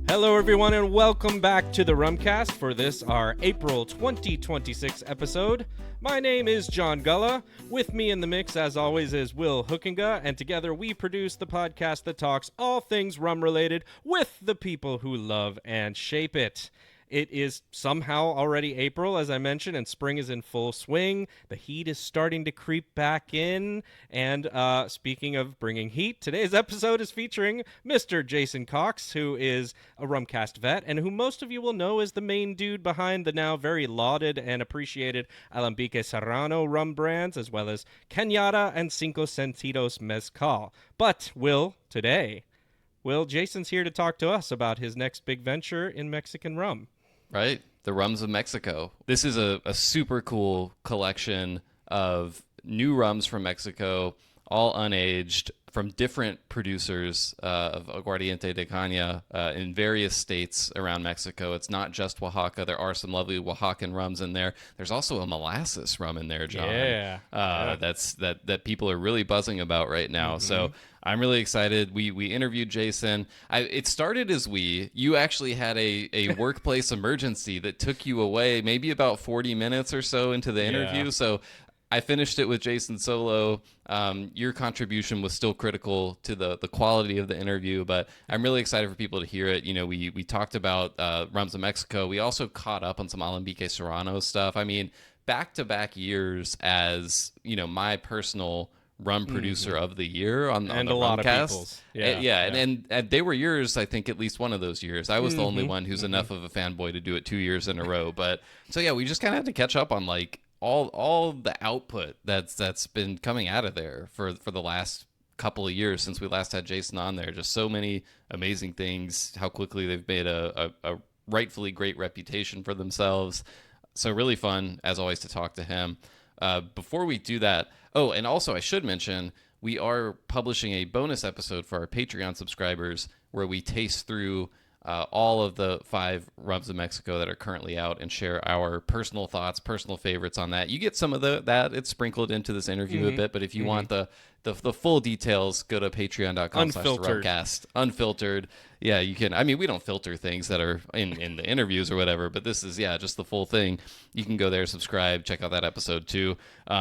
Hello, everyone, and welcome back to the Rumcast for this, our April 2026 episode. My name is John Gulla. With me in the mix, as always, is Will Hookinga, and together we produce the podcast that talks all things rum-related with the people who love and shape it. It is somehow already April, as I mentioned, and spring is in full swing. The heat is starting to creep back in. And speaking of bringing heat, today's episode is featuring Mr. Jason Cox, who is a Rumcast vet and who most of you will know is the main dude behind the now very lauded and appreciated Alambique Serrano rum brands, as well as Cañada and Cinco Sentidos Mezcal. But, Jason's here to talk to us about his next big venture in Mexican rum. Right, the Rums of Mexico. This is a super cool collection of new rums from Mexico, all unaged, from different producers of aguardiente de caña in various states around Mexico. It's not just Oaxaca. There are some lovely Oaxacan rums in there. There's also a molasses rum in there, John. That people are really buzzing about right now. Mm-hmm. So I'm really excited. We interviewed Jason. It started as you actually had a workplace emergency that took you away maybe about 40 minutes or so into the interview. Yeah. So I finished it with Jason solo. Your contribution was still critical to the quality of the interview, but I'm really excited for people to hear it. You know, we talked about Rums of Mexico. We also caught up on some Alambique Serrano stuff. I mean, back-to-back years as, my personal rum producer of the year on the lot Rumcast. Of people's. And they were yours, I think, at least one of those years. I was the only one who's enough of a fanboy to do it 2 years in a row. But so yeah, we just kind of had to catch up on all the output that's been coming out of there for the last couple of years since we last had Jason on there. Just so many amazing things, how quickly they've made a rightfully great reputation for themselves. So really fun, as always, to talk to him. Before we do that, and also I should mention, we are publishing a bonus episode for our Patreon subscribers where we taste through all of the 5 Rums of Mexico that are currently out and share our personal thoughts, personal favorites on that. You get some of that. It's sprinkled into this interview a bit, but if you want the full details, go to patreon.com/Rumcast. Unfiltered. Yeah, you can. I mean, we don't filter things that are in the interviews or whatever, but this is, just the full thing. You can go there, subscribe, check out that episode too.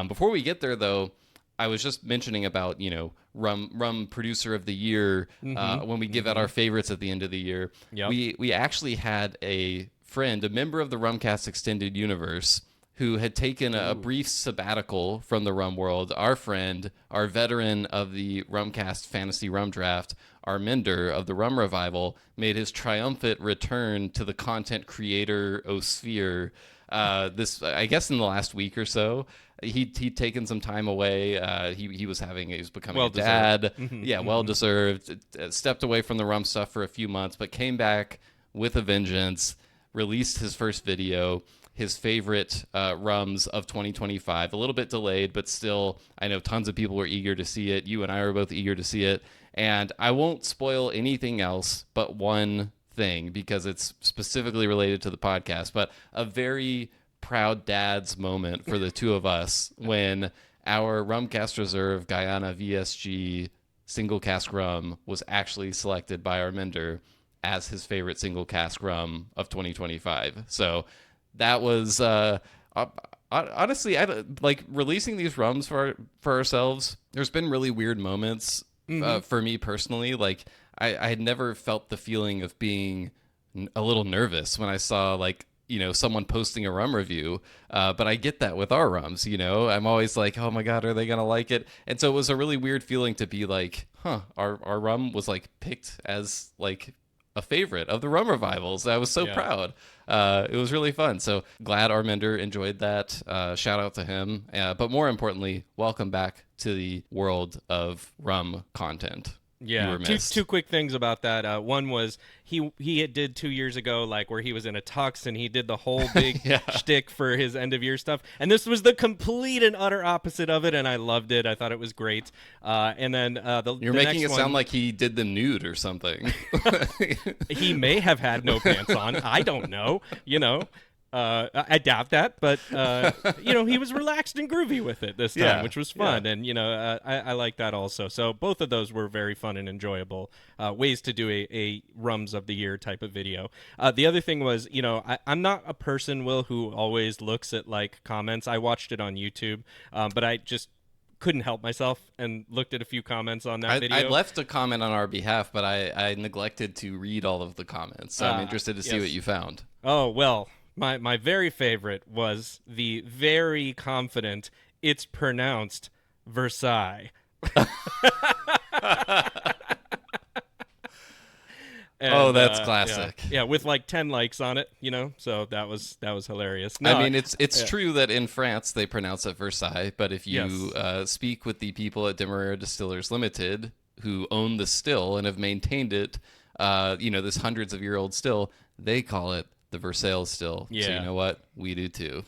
Before we get there, though, I was just mentioning about, rum producer of the year when we give out our favorites at the end of the year. Yep. We actually had a friend, a member of the Rumcast Extended Universe, who had taken a brief sabbatical from the rum world. Our friend, our veteran of the Rumcast Fantasy Rum Draft, Arminder of the Rum Revival, made his triumphant return to the content creator sphere. This, I guess, in the last week or so. He'd taken some time away. He was becoming a dad. Well deserved. Stepped away from the rum stuff for a few months, but came back with a vengeance. Released his first video, his favorite rums of 2025. A little bit delayed, but still, I know tons of people were eager to see it. You and I were both eager to see it, and I won't spoil anything else but one thing because it's specifically related to the podcast. But a very proud dad's moment for the two of us when our Rumcast Reserve Guyana VSG single cask rum was actually selected by Arminder as his favorite single cask rum of 2025. So that was honestly, I like releasing these rums for ourselves. There's been really weird moments for me personally. Like I had never felt the feeling of being a little nervous when I saw someone posting a rum review, but I get that with our rums, I'm always like, oh my God, are they going to like it? And so it was a really weird feeling to be like, our rum was picked as a favorite of the Rum Revivals. I was so proud. It was really fun. So glad Arminder enjoyed that. Shout out to him. But more importantly, welcome back to the world of rum content. Yeah, two quick things about that. One was he did 2 years ago, where he was in a tux and he did the whole big shtick for his end of year stuff. And this was the complete and utter opposite of it, and I loved it. I thought it was great. And then you're making it sound like he did them nude or something. He may have had no pants on. I don't know. I doubt that, but he was relaxed and groovy with it this time, which was fun, and I like that also. So both of those were very fun and enjoyable ways to do a Rums of the Year type of video. The other thing was, I'm not a person, Will, who always looks at like comments. I watched it on YouTube, but I just couldn't help myself and looked at a few comments on that video. I left a comment on our behalf, but I neglected to read all of the comments. So I'm interested to see what you found. Oh, well, my very favorite was the very confident, it's pronounced Versailles. And, that's classic. Yeah, with like 10 likes on it, so that was hilarious. No, I mean, it's true that in France they pronounce it Versailles, but if you speak with the people at Demerara Distillers Limited who own the still and have maintained it, this hundreds of year old still, they call it the Versailles still. Yeah. So you know what? We do too.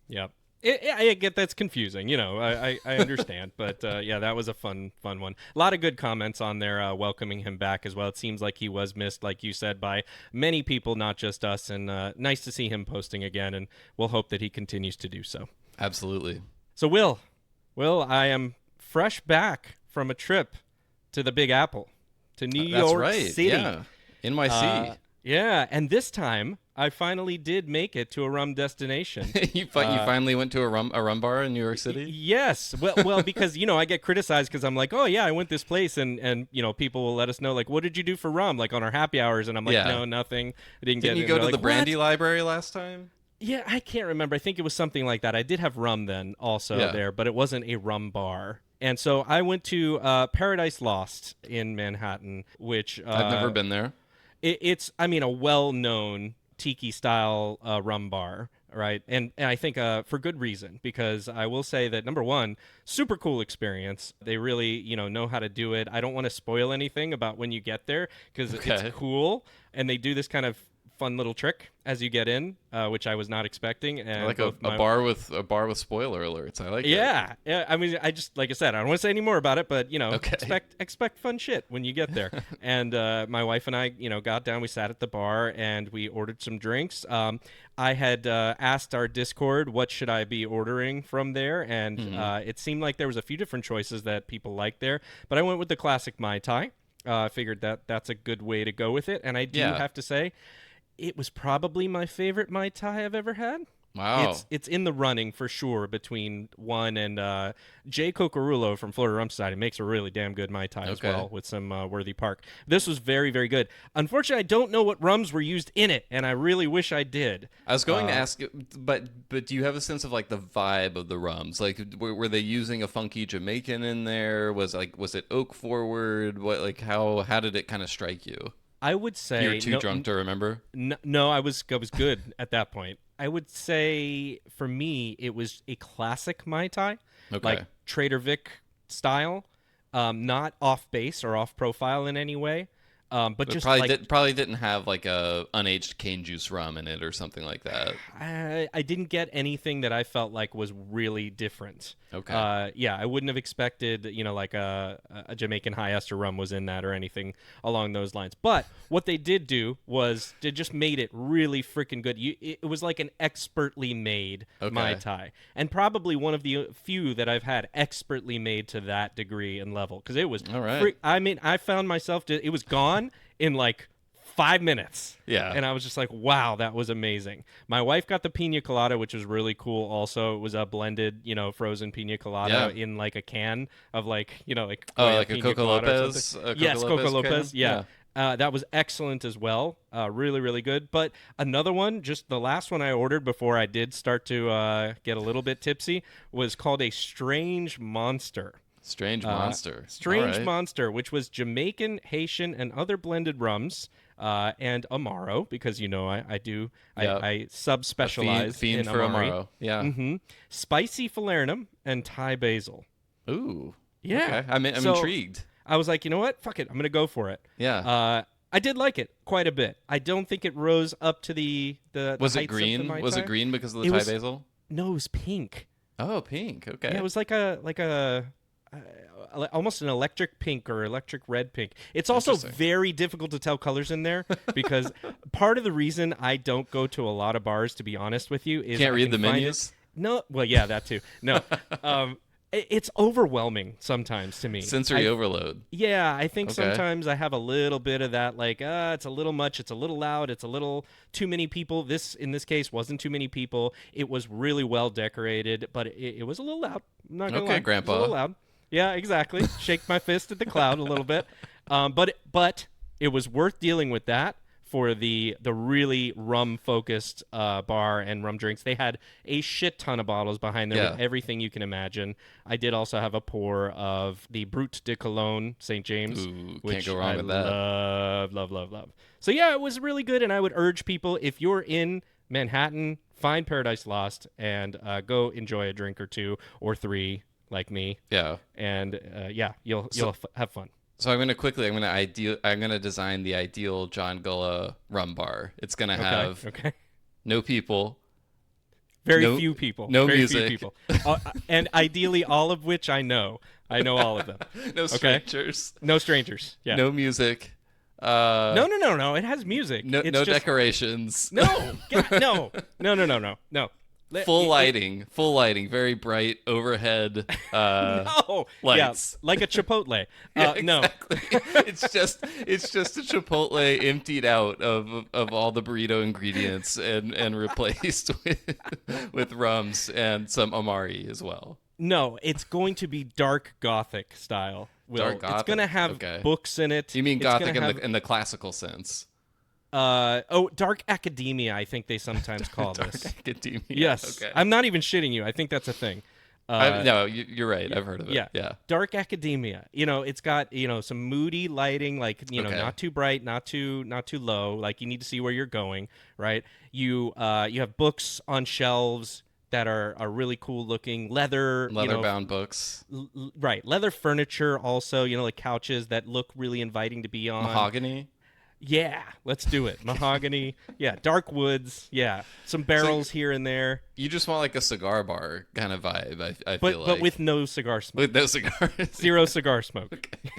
Yep. I get that's confusing, I understand, but that was a fun one. A lot of good comments on there welcoming him back as well. It seems like he was missed, like you said, by many people, not just us, and nice to see him posting again, and we'll hope that he continues to do so. Absolutely. So Will, I am fresh back from a trip to the Big Apple, to New York City. Yeah, NYC. Yeah, and this time I finally did make it to a rum destination. You finally went to a rum bar in New York City? Yes. Well, because I get criticized because I'm like, oh yeah, I went this place, and people will let us know like, what did you do for rum, like on our happy hours, and I'm like, no, nothing. I didn't get. Didn't you go to the brandy library last time? Yeah, I can't remember. I think it was something like that. I did have rum then also there, but it wasn't a rum bar. And so I went to Paradise Lost in Manhattan, which I've never been there. It's a well-known tiki-style rum bar, right? And I think for good reason, because I will say that, number one, super cool experience. They really, know how to do it. I don't want to spoil anything about when you get there, because it's cool. And they do this kind of fun little trick as you get in, which I was not expecting. And I like a bar with spoiler alerts. I like it. Yeah. I mean, I just, like I said, I don't want to say any more about it, but expect fun shit when you get there. And my wife and I, got down. We sat at the bar and we ordered some drinks. I had asked our Discord what should I be ordering from there, and it seemed like there was a few different choices that people liked there, but I went with the classic Mai Tai. I figured that's a good way to go with it, and I do have to say, it was probably my favorite Mai Tai I've ever had. Wow. It's in the running for sure between one and Jay Cocarulo from Florida Rum Society makes a really damn good Mai Tai as well with some Worthy Park. This was very, very good. Unfortunately, I don't know what rums were used in it, and I really wish I did. I was going to ask, but do you have a sense of like the vibe of the rums? Like, were they using a funky Jamaican in there? Was it oak forward? How did it kind of strike you? I would say you were too drunk to remember. No, I was good at that point. I would say for me it was a classic Mai Tai, like Trader Vic style, not off base or off profile in any way. But just probably didn't have like a unaged cane juice rum in it or something like that. I didn't get anything that I felt like was really different. Okay. I wouldn't have expected, like a Jamaican high ester rum was in that or anything along those lines. But what they did do was they just made it really freaking good. It was like an expertly made Mai Tai, and probably one of the few that I've had expertly made to that degree and level, because it was. All right. I found myself it was gone in like 5 minutes. Yeah. And I was just like, wow, that was amazing. My wife got the pina colada, which was really cool also. It was a blended, frozen pina colada in like a can of like a Coco Lopez. Yes, Coco Lopez. Yeah. That was excellent as well. Really, really good. But another one, just the last one I ordered before I did start to get a little bit tipsy, was called a Strange Monster. Strange Monster, which was Jamaican, Haitian, and other blended rums, and Amaro, because I subspecialize fiend in for Amaro. Yeah. Mm-hmm. Spicy falernum and Thai basil. Ooh. Yeah. Okay. I'm intrigued. I was like, you know what? Fuck it. I'm gonna go for it. Yeah. I did like it quite a bit. I don't think it rose up to the Was heights it green? Of the Mai Tai. Was it green because of the Thai basil? No, it was pink. Oh, pink. Okay. Yeah, it was like a almost an electric pink or electric red pink. It's also very difficult to tell colors in there because part of the reason I don't go to a lot of bars, to be honest with you, is Can't read the menus. No, well, yeah, that too. No, it's overwhelming sometimes to me. Sensory overload. Yeah, I think sometimes I have a little bit of that, like, it's a little much, it's a little loud, it's a little too many people. In this case, wasn't too many people. It was really well decorated, but it was a little loud. I'm not gonna lie. Grandpa. It was a little loud. Yeah, exactly. Shake my fist at the cloud a little bit. But it was worth dealing with that for the really rum-focused bar and rum drinks. They had a shit ton of bottles behind there with everything you can imagine. I did also have a pour of the Brut de Cologne St. James, which can't go wrong with that. Love. So yeah, it was really good, and I would urge people, if you're in Manhattan, find Paradise Lost and go enjoy a drink or two or three like me. Yeah. And you'll have fun. So I'm gonna design the ideal John Gulla rum bar. It's gonna have no people, very few people, no very music, few people, and ideally all of which I know all of them. No strangers, no strangers. Yeah, no music. No. It has music. No decorations. No. Full lighting, very bright overhead lights. Yeah, like a Chipotle. Exactly. No, it's just a Chipotle emptied out of all the burrito ingredients and replaced with rums and some Amari as well. No, it's going to be dark Gothic style. Dark Gothic. It's going to have books in it. You mean Gothic in the classical sense? Dark academia, I think they sometimes call this. Dark academia. Yes. Okay. I'm not even shitting you. I think that's a thing. No, you're right. I've heard of it. Yeah. Dark academia. It's got, some moody lighting, like, not too bright, not too low. Like, you need to see where you're going, right? You have books on shelves that are really cool looking. Leather-bound books. Right. Leather furniture also, like couches that look really inviting to be on. Mahogany. Yeah, let's do it. Mahogany. Yeah, dark woods. Yeah, some barrels here and there. You just want like a cigar bar kind of vibe, I feel like. But with no cigar smoke. With no cigars. Zero cigar smoke. Okay.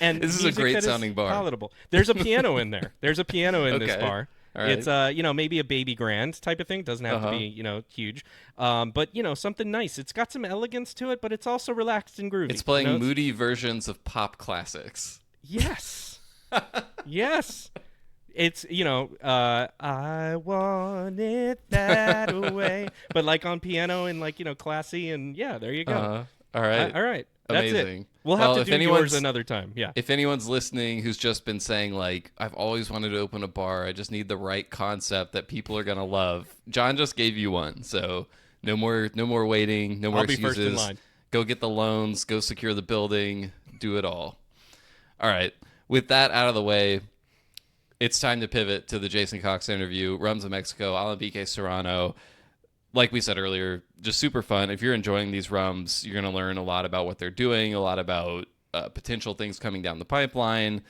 And this is a great sounding bar. Palatable. There's a piano in there. There's a piano in this bar. All right. It's maybe a baby grand type of thing. Doesn't have to be, huge. But something nice. It's got some elegance to it, but it's also relaxed and groovy. It's playing moody versions of pop classics. Yes. Yes. It's, I want it that way. But like on piano and like, classy and there you go. All right. All right. That's Amazing. it. We'll have to do yours another time. Yeah. If anyone's listening who's just been saying like, I've always wanted to open a bar, I just need the right concept that people are going to love. John just gave you one. So no more waiting, no more excuses. I'll be first in line. Go get the loans, go secure the building, do it all. All right. With that out of the way, it's time to pivot to the Jason Cox interview. Rums of Mexico, Alambique Serrano. Like we said earlier, just super fun. If you're enjoying these rums, you're going to learn a lot about what they're doing, a lot about potential things coming down the pipeline,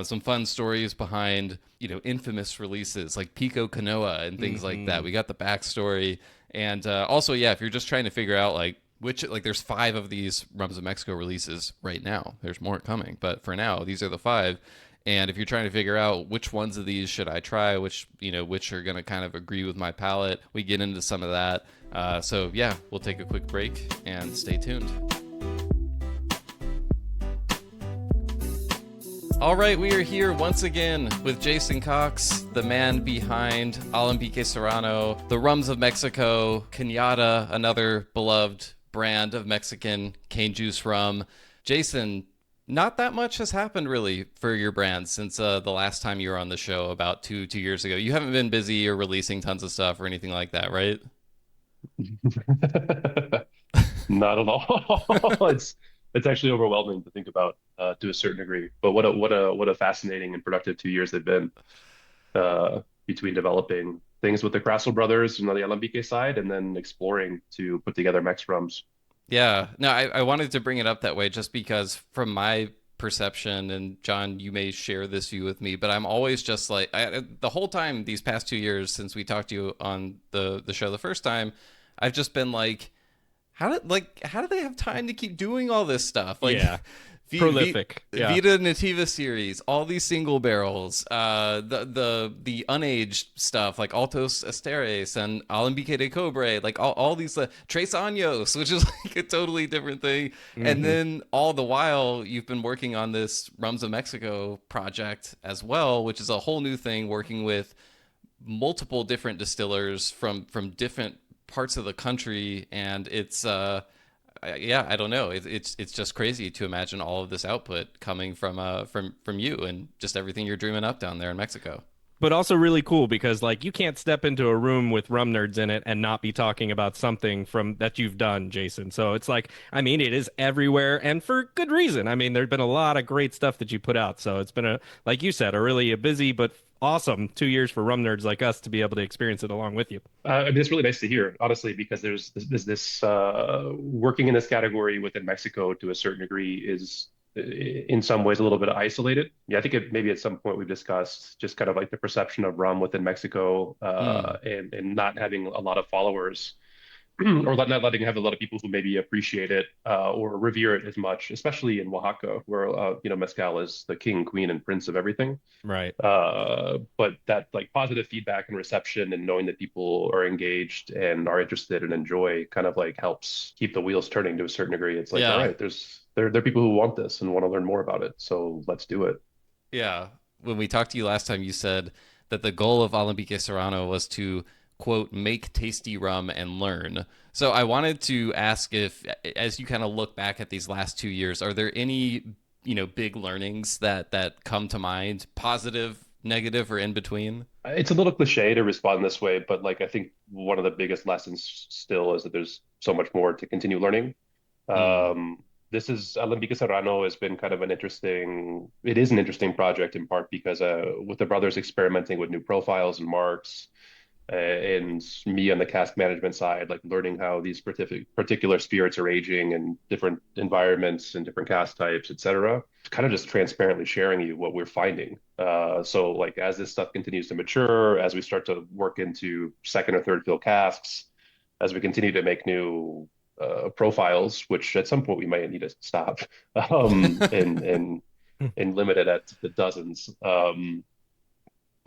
some fun stories behind, infamous releases like Pico Canoa and things like that. We got the backstory. And also, if you're just trying to figure out there's 5 of these Rums of Mexico releases right now. There's more coming, but for now, these are the 5. And if you're trying to figure out which ones of these should I try, which are going to kind of agree with my palate, we get into some of that. We'll take a quick break and stay tuned. All right, we are here once again with Jason Cox, the man behind Alambique Serrano, the Rums of Mexico, Cañada, another beloved brand of Mexican cane juice rum. Jason, not that much has happened really for your brand since the last time you were on the show about two years ago. You haven't been busy or releasing tons of stuff or anything like that, right? Not at all. It's actually overwhelming to think about to a certain degree. But what a fascinating and productive 2 years they've been between developing things with the Crassel brothers on the Alambique side and then exploring to put together Mex rums. Yeah, no, I wanted to bring it up that way just because from my perception, and John, you may share this view with me, but I'm always just like, the whole time these past 2 years since we talked to you on the show the first time, I've just been like, How do they have time to keep doing all this stuff? Like, Yeah. Prolific. Yeah. Vida Nativa series, all these single barrels, the unaged stuff like Altos Esteres and Alambique de Cobre, like all these Tres Años, which is like a totally different thing. And Hmm. then all the while you've been working on this Rums of Mexico project as well, which is a whole new thing, working with multiple different distillers from different parts of the country, and it's yeah, I don't know. It's just crazy to imagine all of this output coming from you and just everything you're dreaming up down there in Mexico. But also really cool because like you can't step into a room with rum nerds in it and not be talking about something from that you've done, Jason. So it's like, I mean, it is everywhere and for good reason. I mean, there's been a lot of great stuff that you put out. So it's been like you said, a busy but awesome 2 years for rum nerds like us to be able to experience it along with you. I mean, it's really nice to hear, honestly, because there's this working in this category within Mexico to a certain degree is in some ways a little bit isolated. Yeah, I think maybe at some point we've discussed just kind of like the perception of rum within Mexico Mm, and not having a lot of followers or not letting have a lot of people who maybe appreciate it or revere it as much, especially in Oaxaca, where mezcal is the king, queen, and prince of everything. Right. But that like positive feedback and reception and knowing that people are engaged and are interested and enjoy kind of like helps keep the wheels turning to a certain degree. It's like, all yeah, right, there are people who want this and want to learn more about it, so let's do it. yeah. When we talked to you last time, you said that the goal of Alambique Serrano was to quote make tasty rum and learn. So I wanted to ask if, as you kind of look back at these last 2 years, are there any big learnings that come to mind, positive, negative, or in between? It's a little cliche to respond this way, but like I think one of the biggest lessons still is that there's so much more to continue learning. Mm, This is Alambique Serrano has been kind of it is an interesting project in part because with the brothers experimenting with new profiles and marks, and me on the cask management side, like learning how these particular spirits are aging in different environments and different cask types, et cetera. Kind of just transparently sharing you what we're finding. So like as this stuff continues to mature, as we start to work into second or third fill casks, as we continue to make new profiles, which at some point we might need to stop and limit it at the dozens.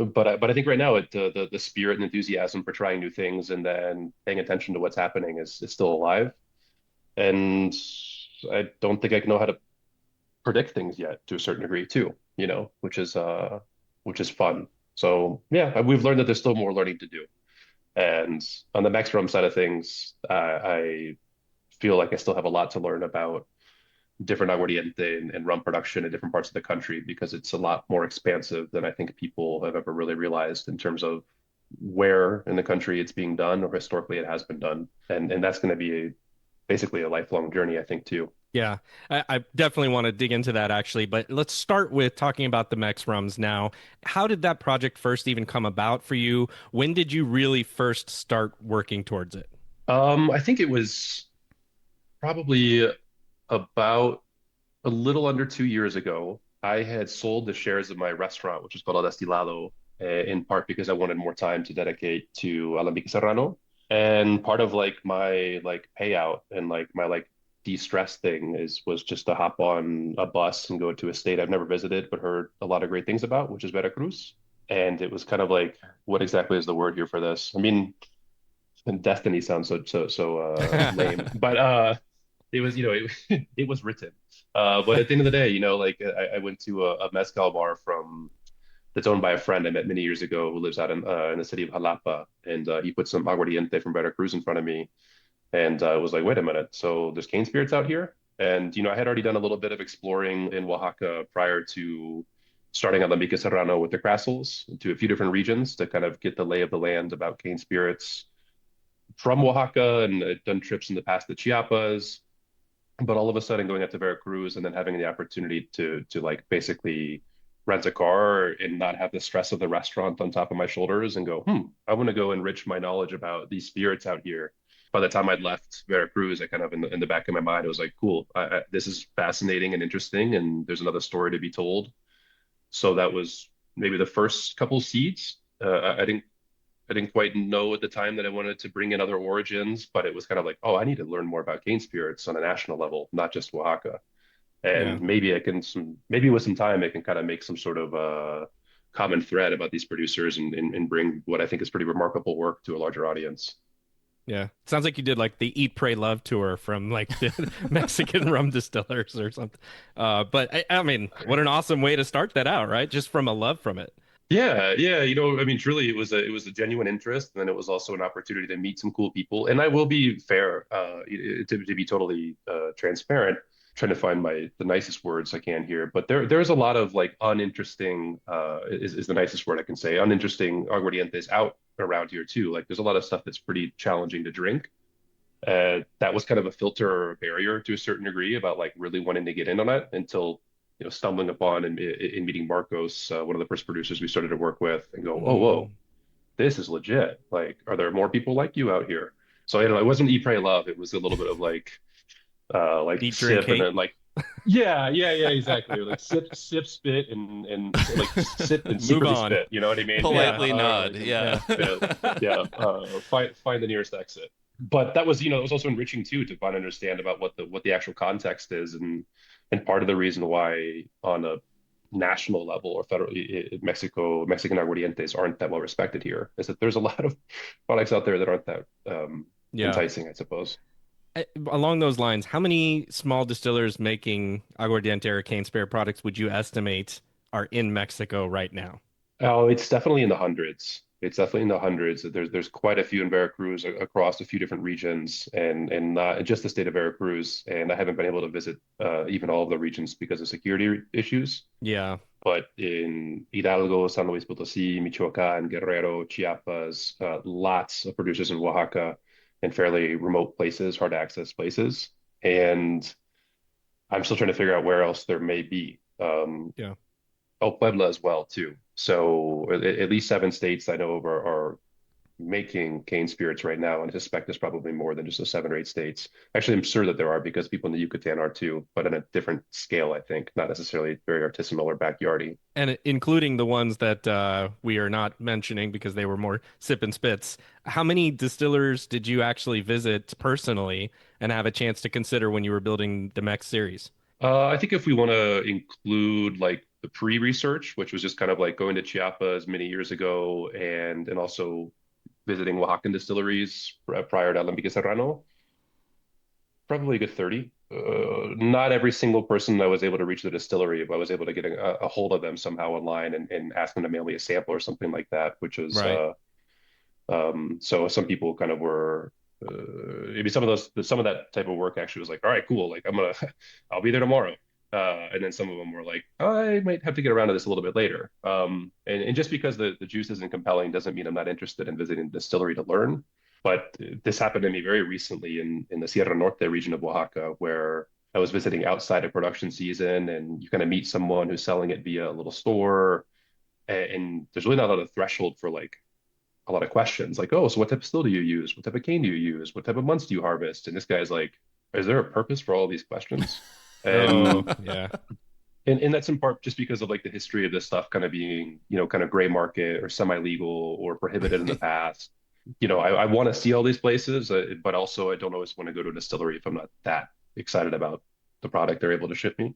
But I think right now the spirit and enthusiasm for trying new things and then paying attention to what's happening is still alive. And I don't think I know how to predict things yet to a certain degree too, which is fun. So yeah, we've learned that there's still more learning to do. And on the Max Rum side of things, I feel like I still have a lot to learn about different aguardiente and rum production in different parts of the country because it's a lot more expansive than I think people have ever really realized in terms of where in the country it's being done or historically it has been done. And that's going to be basically a lifelong journey, I think, too. Yeah, I definitely want to dig into that actually, but let's start with talking about the Mex Rums now. How did that project first even come about for you? When did you really first start working towards it? I think it was probably about a little under 2 years ago. I had sold the shares of my restaurant, which is called El Destilado, in part because I wanted more time to dedicate to Alambique Serrano. And part of like my like payout and like my like de-stress thing was just to hop on a bus and go to a state I've never visited but heard a lot of great things about, which is Veracruz. And it was kind of like, what exactly is the word here for this? I mean, destiny sounds so lame, but it was it was written. But at the end of the day, like I went to a mezcal bar from that's owned by a friend I met many years ago who lives out in the city of Jalapa, and he put some aguardiente from Veracruz in front of me, and I was like, wait a minute, so there's cane spirits out here? And I had already done a little bit of exploring in Oaxaca prior to starting at Alambique Serrano with the Crassles to a few different regions to kind of get the lay of the land about cane spirits from Oaxaca, and I'd done trips in the past to Chiapas, but all of a sudden going out to Veracruz and then having the opportunity to like basically rent a car and not have the stress of the restaurant on top of my shoulders and go, I want to go enrich my knowledge about these spirits out here. By the time I'd left Veracruz, I kind of in the back of my mind, I was like, cool, this is fascinating and interesting, and there's another story to be told. So that was maybe the first couple seeds. I didn't I didn't quite know at the time that I wanted to bring in other origins, but it was kind of like, oh, I need to learn more about cane spirits on a national level, not just Oaxaca. Yeah. And maybe maybe with some time, I can kind of make some sort of common thread about these producers and bring what I think is pretty remarkable work to a larger audience. Yeah. Sounds like you did like the Eat, Pray, Love tour from like the Mexican rum distillers or something. But I mean, what an awesome way to start that out, right? Just from a love from it. Yeah, yeah, I mean, truly, it was a genuine interest, and then it was also an opportunity to meet some cool people. And I will be fair, to be totally transparent, trying to find the nicest words I can here. But there's a lot of like uninteresting, is the nicest word I can say, uninteresting aguardientes out around here too. Like there's a lot of stuff that's pretty challenging to drink. That was kind of a filter or a barrier to a certain degree about like really wanting to get in on it until stumbling upon and in meeting Marcos, one of the first producers we started to work with, and go, oh, whoa, Mm. this is legit. Like, are there more people like you out here? So it wasn't eat, pray, love. It was a little bit of like Eat, drink, sip and hate. then like, yeah, yeah, yeah, exactly. Like sip, spit, and like sip and Move secretly on. spit. You know what I mean? Yeah, Politely nod. Yeah. Yeah. yeah, yeah. Find the nearest exit. But that was, it was also enriching too to find understand about what the actual context is, and part of the reason why on a national level or federal Mexican aguardientes aren't that well respected here is that there's a lot of products out there that aren't that Yeah. enticing, I suppose. Along those lines, how many small distillers making aguardiente or cane spare products would you estimate are in Mexico right now? Oh, it's definitely in the hundreds. It's definitely in the hundreds. There's quite a few in Veracruz across a few different regions, and not just the state of Veracruz. And I haven't been able to visit even all of the regions because of security issues. Yeah. But in Hidalgo, San Luis Potosí, Michoacán, Guerrero, Chiapas, lots of producers in Oaxaca and fairly remote places, hard to access places. And I'm still trying to figure out where else there may be. Yeah. Oh, Puebla as well too. So at least 7 states I know of are making cane spirits right now, and I suspect there's probably more than just the 7 or 8 states. Actually, I'm sure that there are because people in the Yucatan are too, but on a different scale, I think, not necessarily very artisanal or backyardy. And including the ones that we are not mentioning because they were more sip and spits. How many distillers did you actually visit personally and have a chance to consider when you were building the Mex series? I think if we want to include like the pre-research, which was just kind of like going to Chiapas many years ago and also visiting Oaxacan distilleries prior to Alambique Serrano, probably a good 30. Not every single person I was able to reach the distillery, but I was able to get a hold of them somehow online and ask them to mail me a sample or something like that, which was Right. so some people kind of were maybe some of that type of work actually was like, all right, cool, like I'll be there tomorrow. And then some of them were like, I might have to get around to this a little bit later. And just because the juice isn't compelling doesn't mean I'm not interested in visiting the distillery to learn. But this happened to me very recently in the Sierra Norte region of Oaxaca, where I was visiting outside of production season, and you kind of meet someone who's selling it via a little store, and there's really not a lot of threshold for like a lot of questions, like, oh, so what type of still do you use? What type of cane do you use? What type of months do you harvest? And this guy's like, is there a purpose for all these questions? Oh, And yeah. and that's in part just because of like the history of this stuff kind of being, kind of gray market or semi-legal or prohibited in the past. I want to see all these places, but also I don't always want to go to a distillery if I'm not that excited about the product they're able to ship me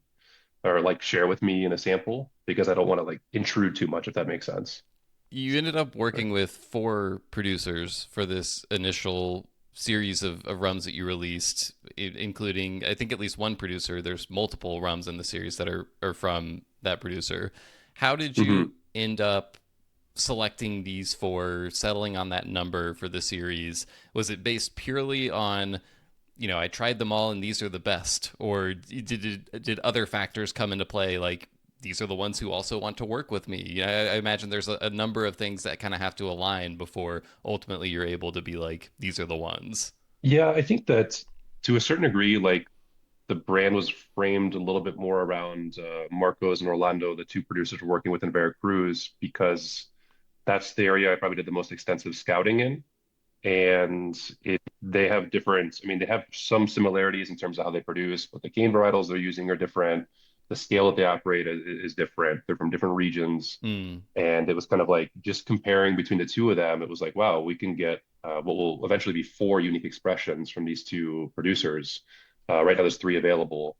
or like share with me in a sample because I don't want to like intrude too much, if that makes sense. You ended up working with four producers for this initial series of rums that you released, including, I think, at least one producer. There's multiple rums in the series that are from that producer. How did Hmm. you end up selecting these four, settling on that number for the series? Was it based purely on, I tried them all and these are the best? Or did other factors come into play, like these are the ones who also want to work with me? I imagine there's a number of things that kind of have to align before ultimately you're able to be like, these are the ones. Yeah, I think that to a certain degree, like the brand was framed a little bit more around Marcos and Orlando, the two producers we're working with in Veracruz, because that's the area I probably did the most extensive scouting in. And they have different, I mean, they have some similarities in terms of how they produce, but the cane varietals they're using are different. the scale that they operate is different. They're from different regions. Mm. And it was kind of like just comparing between the two of them, it was like, wow, we can get what will eventually be four unique expressions from these two producers. Right now, there's three available,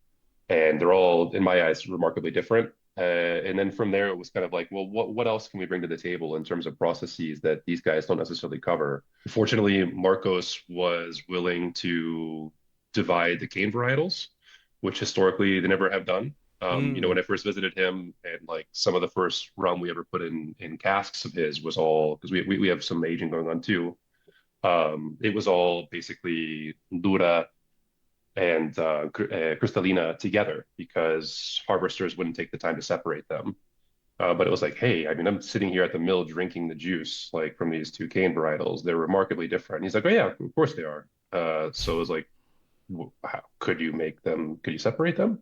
and they're all, in my eyes, remarkably different. And then from there, it was kind of like, well, what else can we bring to the table in terms of processes that these guys don't necessarily cover? Fortunately, Marcos was willing to divide the cane varietals, which historically they never have done. When Mm, I first visited him, and like some of the first rum we ever put in casks of his was all because we have some aging going on too. It was all basically Dura and Cristalina together because harvesters wouldn't take the time to separate them. But it was like, hey, I mean, I'm sitting here at the mill drinking the juice like from these two cane varietals. They're remarkably different. And he's like, oh yeah, of course they are. So it was like, how could you make them? Could you separate them?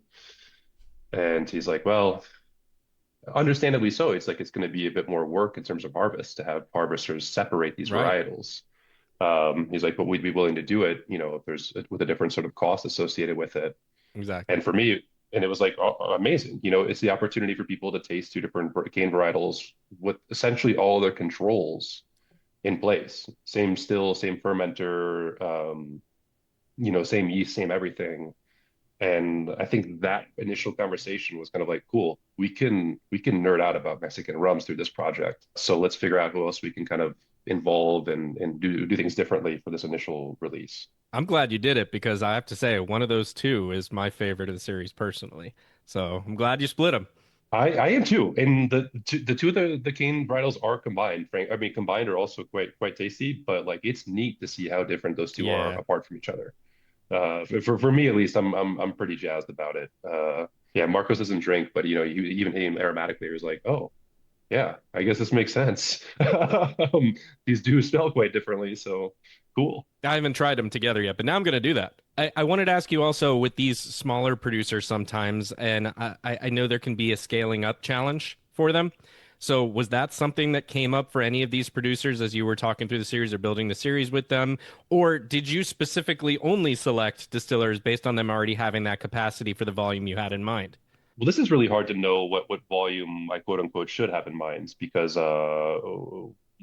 And he's like, well, understandably so. It's like it's going to be a bit more work in terms of harvest to have harvesters separate these right. varietals. He's like, but we'd be willing to do it, if there's with a different sort of cost associated with it. Exactly. And for me, and it was like amazing. It's the opportunity for people to taste two different cane varietals with essentially all their controls in place. Same still, same fermenter, same yeast, same everything. And I think that initial conversation was kind of like, cool, we can nerd out about Mexican rums through this project. So let's figure out who else we can kind of involve and do things differently for this initial release. I'm glad you did it because I have to say one of those two is my favorite of the series personally. So I'm glad you split them. I am too, and the two of the cane varietals are combined. Frank, I mean, combined are also quite tasty, but like it's neat to see how different those two are Yeah. apart from each other. For me at least, I'm pretty jazzed about it. Yeah, Marcos doesn't drink, but even him aromatically, he was like, oh yeah, I guess this makes sense. These do smell quite differently, so cool. I haven't tried them together yet, but now I'm going to do that. I wanted to ask you also with these smaller producers sometimes, and I know there can be a scaling up challenge for them. So was that something that came up for any of these producers as you were talking through the series or building the series with them? Or did you specifically only select distillers based on them already having that capacity for the volume you had in mind? Well, this is really hard to know what volume I quote unquote should have in mind because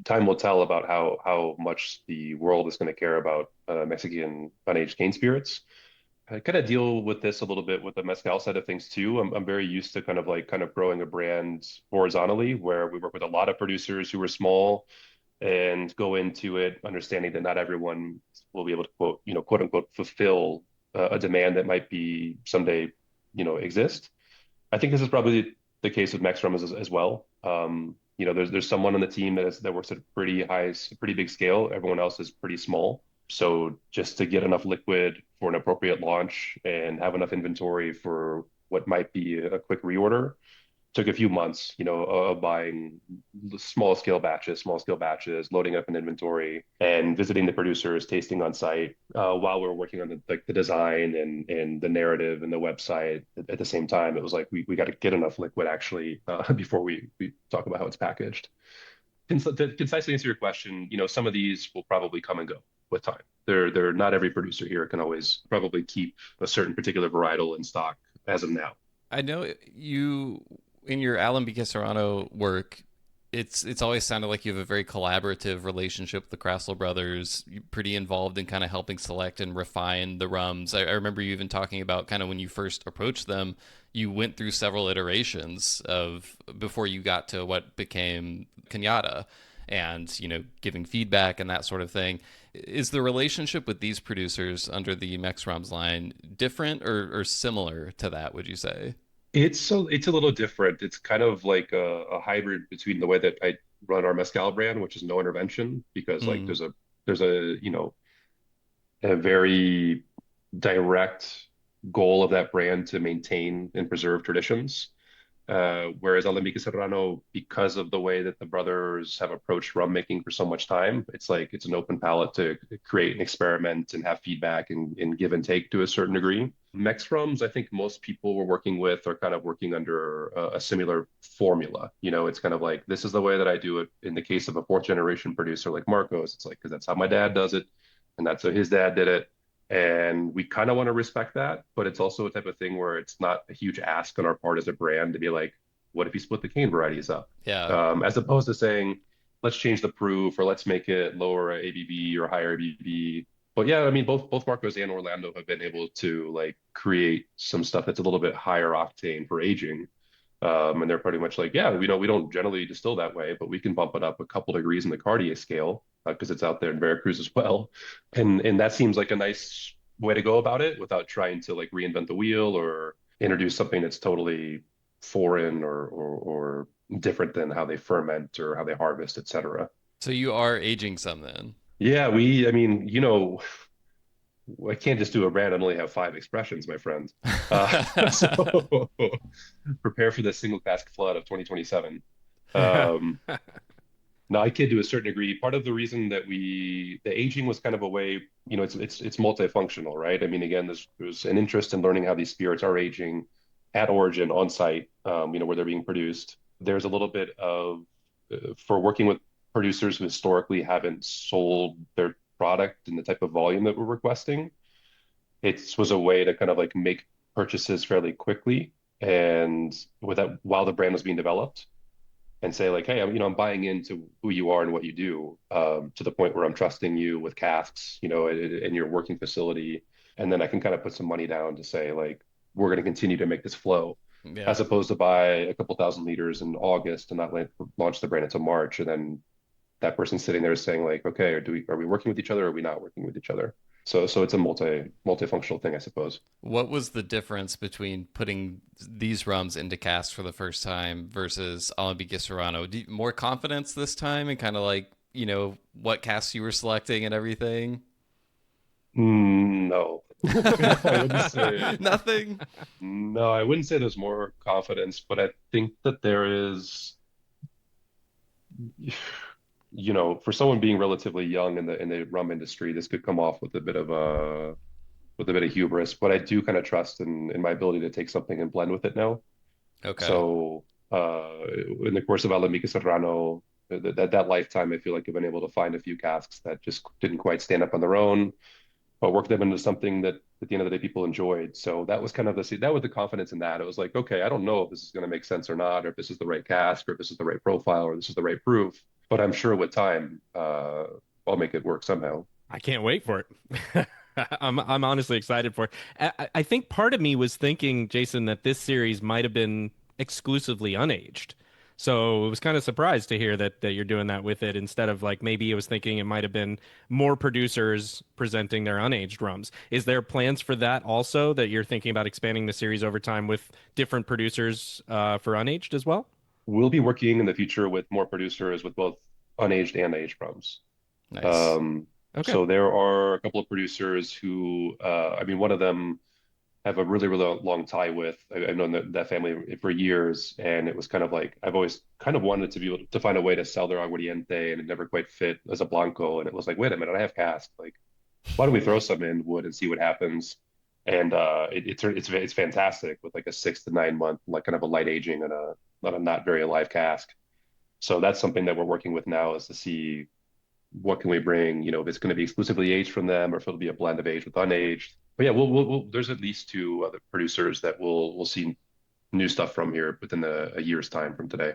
time will tell about how much the world is going to care about Mexican unaged cane spirits. I kind of deal with this a little bit with the mezcal side of things too. I'm very used to kind of growing a brand horizontally where we work with a lot of producers who are small and go into it understanding that not everyone will be able to quote unquote fulfill a demand that might be someday exist. I think this is probably the case with Max Rums as well. There's someone on the team that works at a pretty big scale. Everyone else is pretty small. So just to get enough liquid for an appropriate launch and have enough inventory for what might be a quick reorder took a few months, of buying small scale batches, loading up an inventory, and visiting the producers, tasting on site while we were working on the design and the narrative and the website at the same time. It was like we got to get enough liquid actually before we talk about how it's packaged. To concisely answer your question, some of these will probably come and go with time. They're not every producer here can always probably keep a certain particular varietal in stock as of now. I know you in your Alambique Serrano work. It's always sounded like you have a very collaborative relationship with the Crassel brothers. You're pretty involved in kind of helping select and refine the rums. I remember you even talking about kind of when you first approached them, you went through several iterations of before you got to what became Cañada and, giving feedback and that sort of thing. Is the relationship with these producers under the Mex Rums line different or similar to that, would you say? It's a little different. It's kind of like a hybrid between the way that I run our mezcal brand, which is no intervention, because like Mm. there's a very direct goal of that brand to maintain and preserve traditions. Whereas Alambique Serrano, because of the way that the brothers have approached rum making for so much time, it's like it's an open palette to create and experiment and have feedback and give and take to a certain degree. Mex rums, I think most people we're working with are kind of working under a similar formula. It's kind of like this is the way that I do it. In the case of a fourth generation producer like Marcos, it's like because that's how my dad does it, and that's how his dad did it. And we kind of want to respect that, but it's also a type of thing where it's not a huge ask on our part as a brand to be like, what if you split the cane varieties up? Yeah. As opposed to saying, let's change the proof or let's make it lower ABV or higher ABV. But yeah, I mean, both Marcos and Orlando have been able to like create some stuff that's a little bit higher octane for aging. And they're pretty much like, yeah, we don't generally distill that way, but we can bump it up a couple degrees in the Cartier scale because it's out there in Veracruz as well. And that seems like a nice way to go about it without trying to like reinvent the wheel or introduce something that's totally foreign or different than how they ferment or how they harvest, etc. So you are aging some then. Yeah, I mean, I can't just do a brand and only have five expressions, my friend. So prepare for the single cask flood of 2027. Um, Now, I kid to a certain degree. Part of the reason that the aging was kind of a way, it's multifunctional, right? I mean, again, there's an interest in learning how these spirits are aging at origin on site, where they're being produced. There's a little bit of for working with producers who historically haven't sold their product in the type of volume that we're requesting. It was a way to kind of like make purchases fairly quickly and without while the brand was being developed and say like, hey, I'm buying into who you are and what you do, to the point where I'm trusting you with casks, in your working facility, and then I can kind of put some money down to say like, we're going to continue to make this flow, Yeah. as opposed to buy a couple thousand liters in August and not launch the brand until March, and then that person sitting there saying like, okay, are we working with each other or are we not working with each other? So it's a multifunctional thing, I suppose. What was the difference between putting these rums into casks for the first time versus Alambique Serrano? More confidence this time and kind of like, what casks you were selecting and everything? No. I wouldn't say Nothing. no, I wouldn't say there's more confidence, but I think that there is, for someone being relatively young in the rum industry, this could come off with a bit of hubris, but I do kind of trust in my ability to take something and blend with it now. Okay. So in the course of Alambique Serrano, that lifetime, I feel like I've been able to find a few casks that just didn't quite stand up on their own, but work them into something that at the end of the day people enjoyed. So that was kind of that was the confidence in that. It was like, okay, I don't know if this is going to make sense or not, or if this is the right cask, or if this is the right profile, or this is the right proof. But I'm sure with time, I'll make it work somehow. I can't wait for it. I'm honestly excited for it. I think part of me was thinking, Jason, that this series might have been exclusively unaged. So I was kind of surprised to hear that you're doing that with it instead of like maybe I was thinking it might have been more producers presenting their unaged rums. Is there plans for that also that you're thinking about expanding the series over time with different producers for unaged as well? We'll be working in the future with more producers with both unaged and aged rums. Nice. Um, Okay. so there are a couple of producers who, I mean, one of them have a really, really long tie with. I've known that family for years, and it was kind of like I've always kind of wanted to be able to find a way to sell their aguardiente, and it never quite fit as a blanco. And it was like, wait a minute, I have cask. Like, why don't we throw some in wood and see what happens? And it's fantastic with like a 6 to 9 month, like kind of a light aging and a not very alive cask. So that's something that we're working with now is to see what can we bring, if it's going to be exclusively aged from them or if it'll be a blend of aged with unaged. But yeah, there's at least two other producers that we'll see new stuff from here within a year's time from today.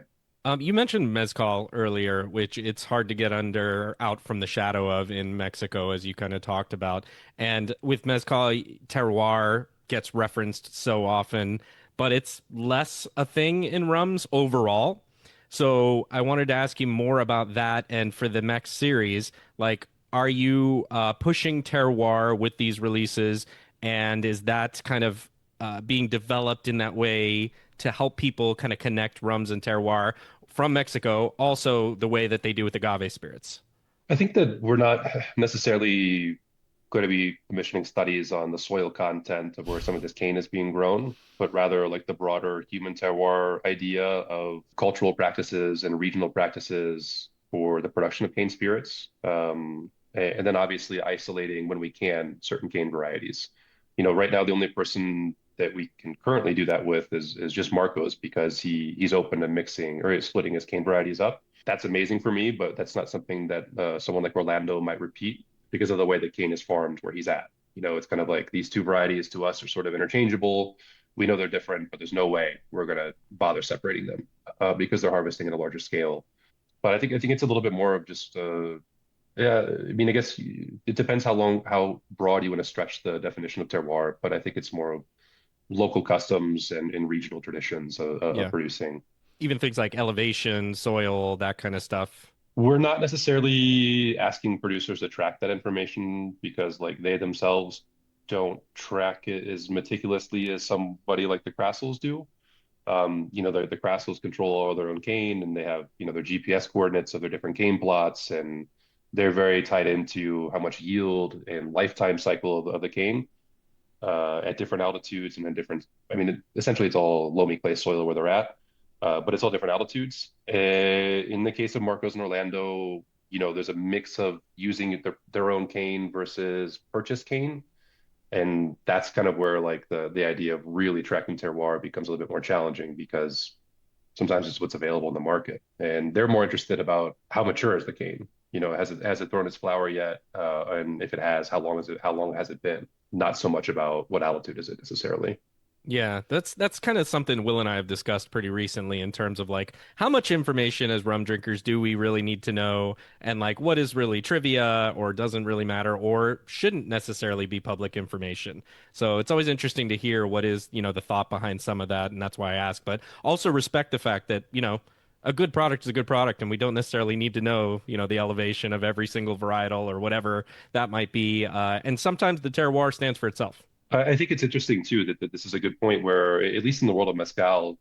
You mentioned mezcal earlier, which it's hard to get out from the shadow of in Mexico, as you kind of talked about. And with mezcal, terroir gets referenced so often, but it's less a thing in rums overall. So I wanted to ask you more about that. And for the Mex series, like, are you pushing terroir with these releases? And is that kind of being developed in that way to help people kind of connect rums and terroir from Mexico, also the way that they do with agave spirits? I think that we're not necessarily going to be commissioning studies on the soil content of where some of this cane is being grown, but rather like the broader human terroir idea of cultural practices and regional practices for the production of cane spirits. And then obviously isolating when we can certain cane varieties. Right now the only person that we can currently do that with is just Marcos because he's open to mixing or splitting his cane varieties up. That's amazing for me, but that's not something that someone like Orlando might repeat because of the way the cane is farmed where he's at. It's kind of like these two varieties to us are sort of interchangeable. We know they're different, but there's no way we're going to bother separating them because they're harvesting at a larger scale. But I think it's a little bit more of just yeah. I mean, I guess it depends how broad you want to stretch the definition of terroir. But I think it's more of local customs and regional traditions of Yeah. producing. Even things like elevation, soil, that kind of stuff. We're not necessarily asking producers to track that information because like they themselves don't track it as meticulously as somebody like the Crassels do. The Crassels control all their own cane and they have, their GPS coordinates of their different cane plots and they're very tied into how much yield and lifetime cycle of the cane at different altitudes and at different, I mean, essentially it's all loamy clay soil where they're at, but it's all different altitudes. In the case of Marcos and Orlando, there's a mix of using their own cane versus purchased cane. And that's kind of where like the idea of really tracking terroir becomes a little bit more challenging because sometimes it's what's available in the market. And they're more interested about how mature is the cane. Has it thrown its flower yet? And if it has, how long has it been? Not so much about what altitude is it necessarily. Yeah, that's kind of something Will and I have discussed pretty recently in terms of like how much information as rum drinkers do we really need to know and like what is really trivia or doesn't really matter or shouldn't necessarily be public information. So it's always interesting to hear what is, the thought behind some of that and that's why I ask, but also respect the fact that, a good product is a good product and we don't necessarily need to know, the elevation of every single varietal or whatever that might be. And sometimes the terroir stands for itself. I think it's interesting too that this is a good point where, at least in the world of mezcal,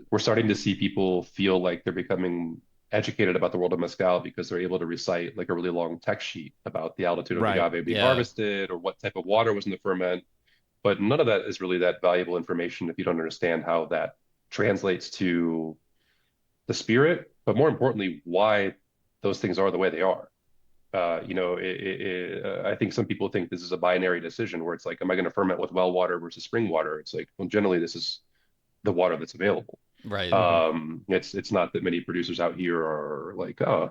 we're starting to see people feel like they're becoming educated about the world of mezcal because they're able to recite like a really long text sheet about the altitude of the Right. agave being Yeah. harvested or what type of water was in the ferment. But none of that is really that valuable information if you don't understand how that translates to the spirit, but more importantly, why those things are the way they are. I think some people think this is a binary decision where it's like, am I going to ferment with well water versus spring water? It's like, well, generally, this is the water that's available. Right. Hmm. It's not that many producers out here are like, oh,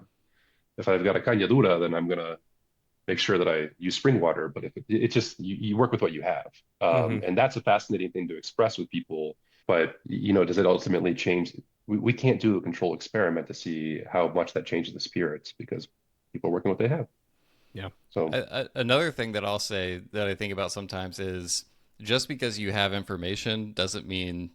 if I've got a cañadura, then I'm gonna make sure that I use spring water. But if it just you work with what you have, Hmm. and that's a fascinating thing to express with people. But does it ultimately change? We can't do a control experiment to see how much that changes the spirits because people are working with what they have. Yeah. So Another thing that I'll say that I think about sometimes is just because you have information doesn't mean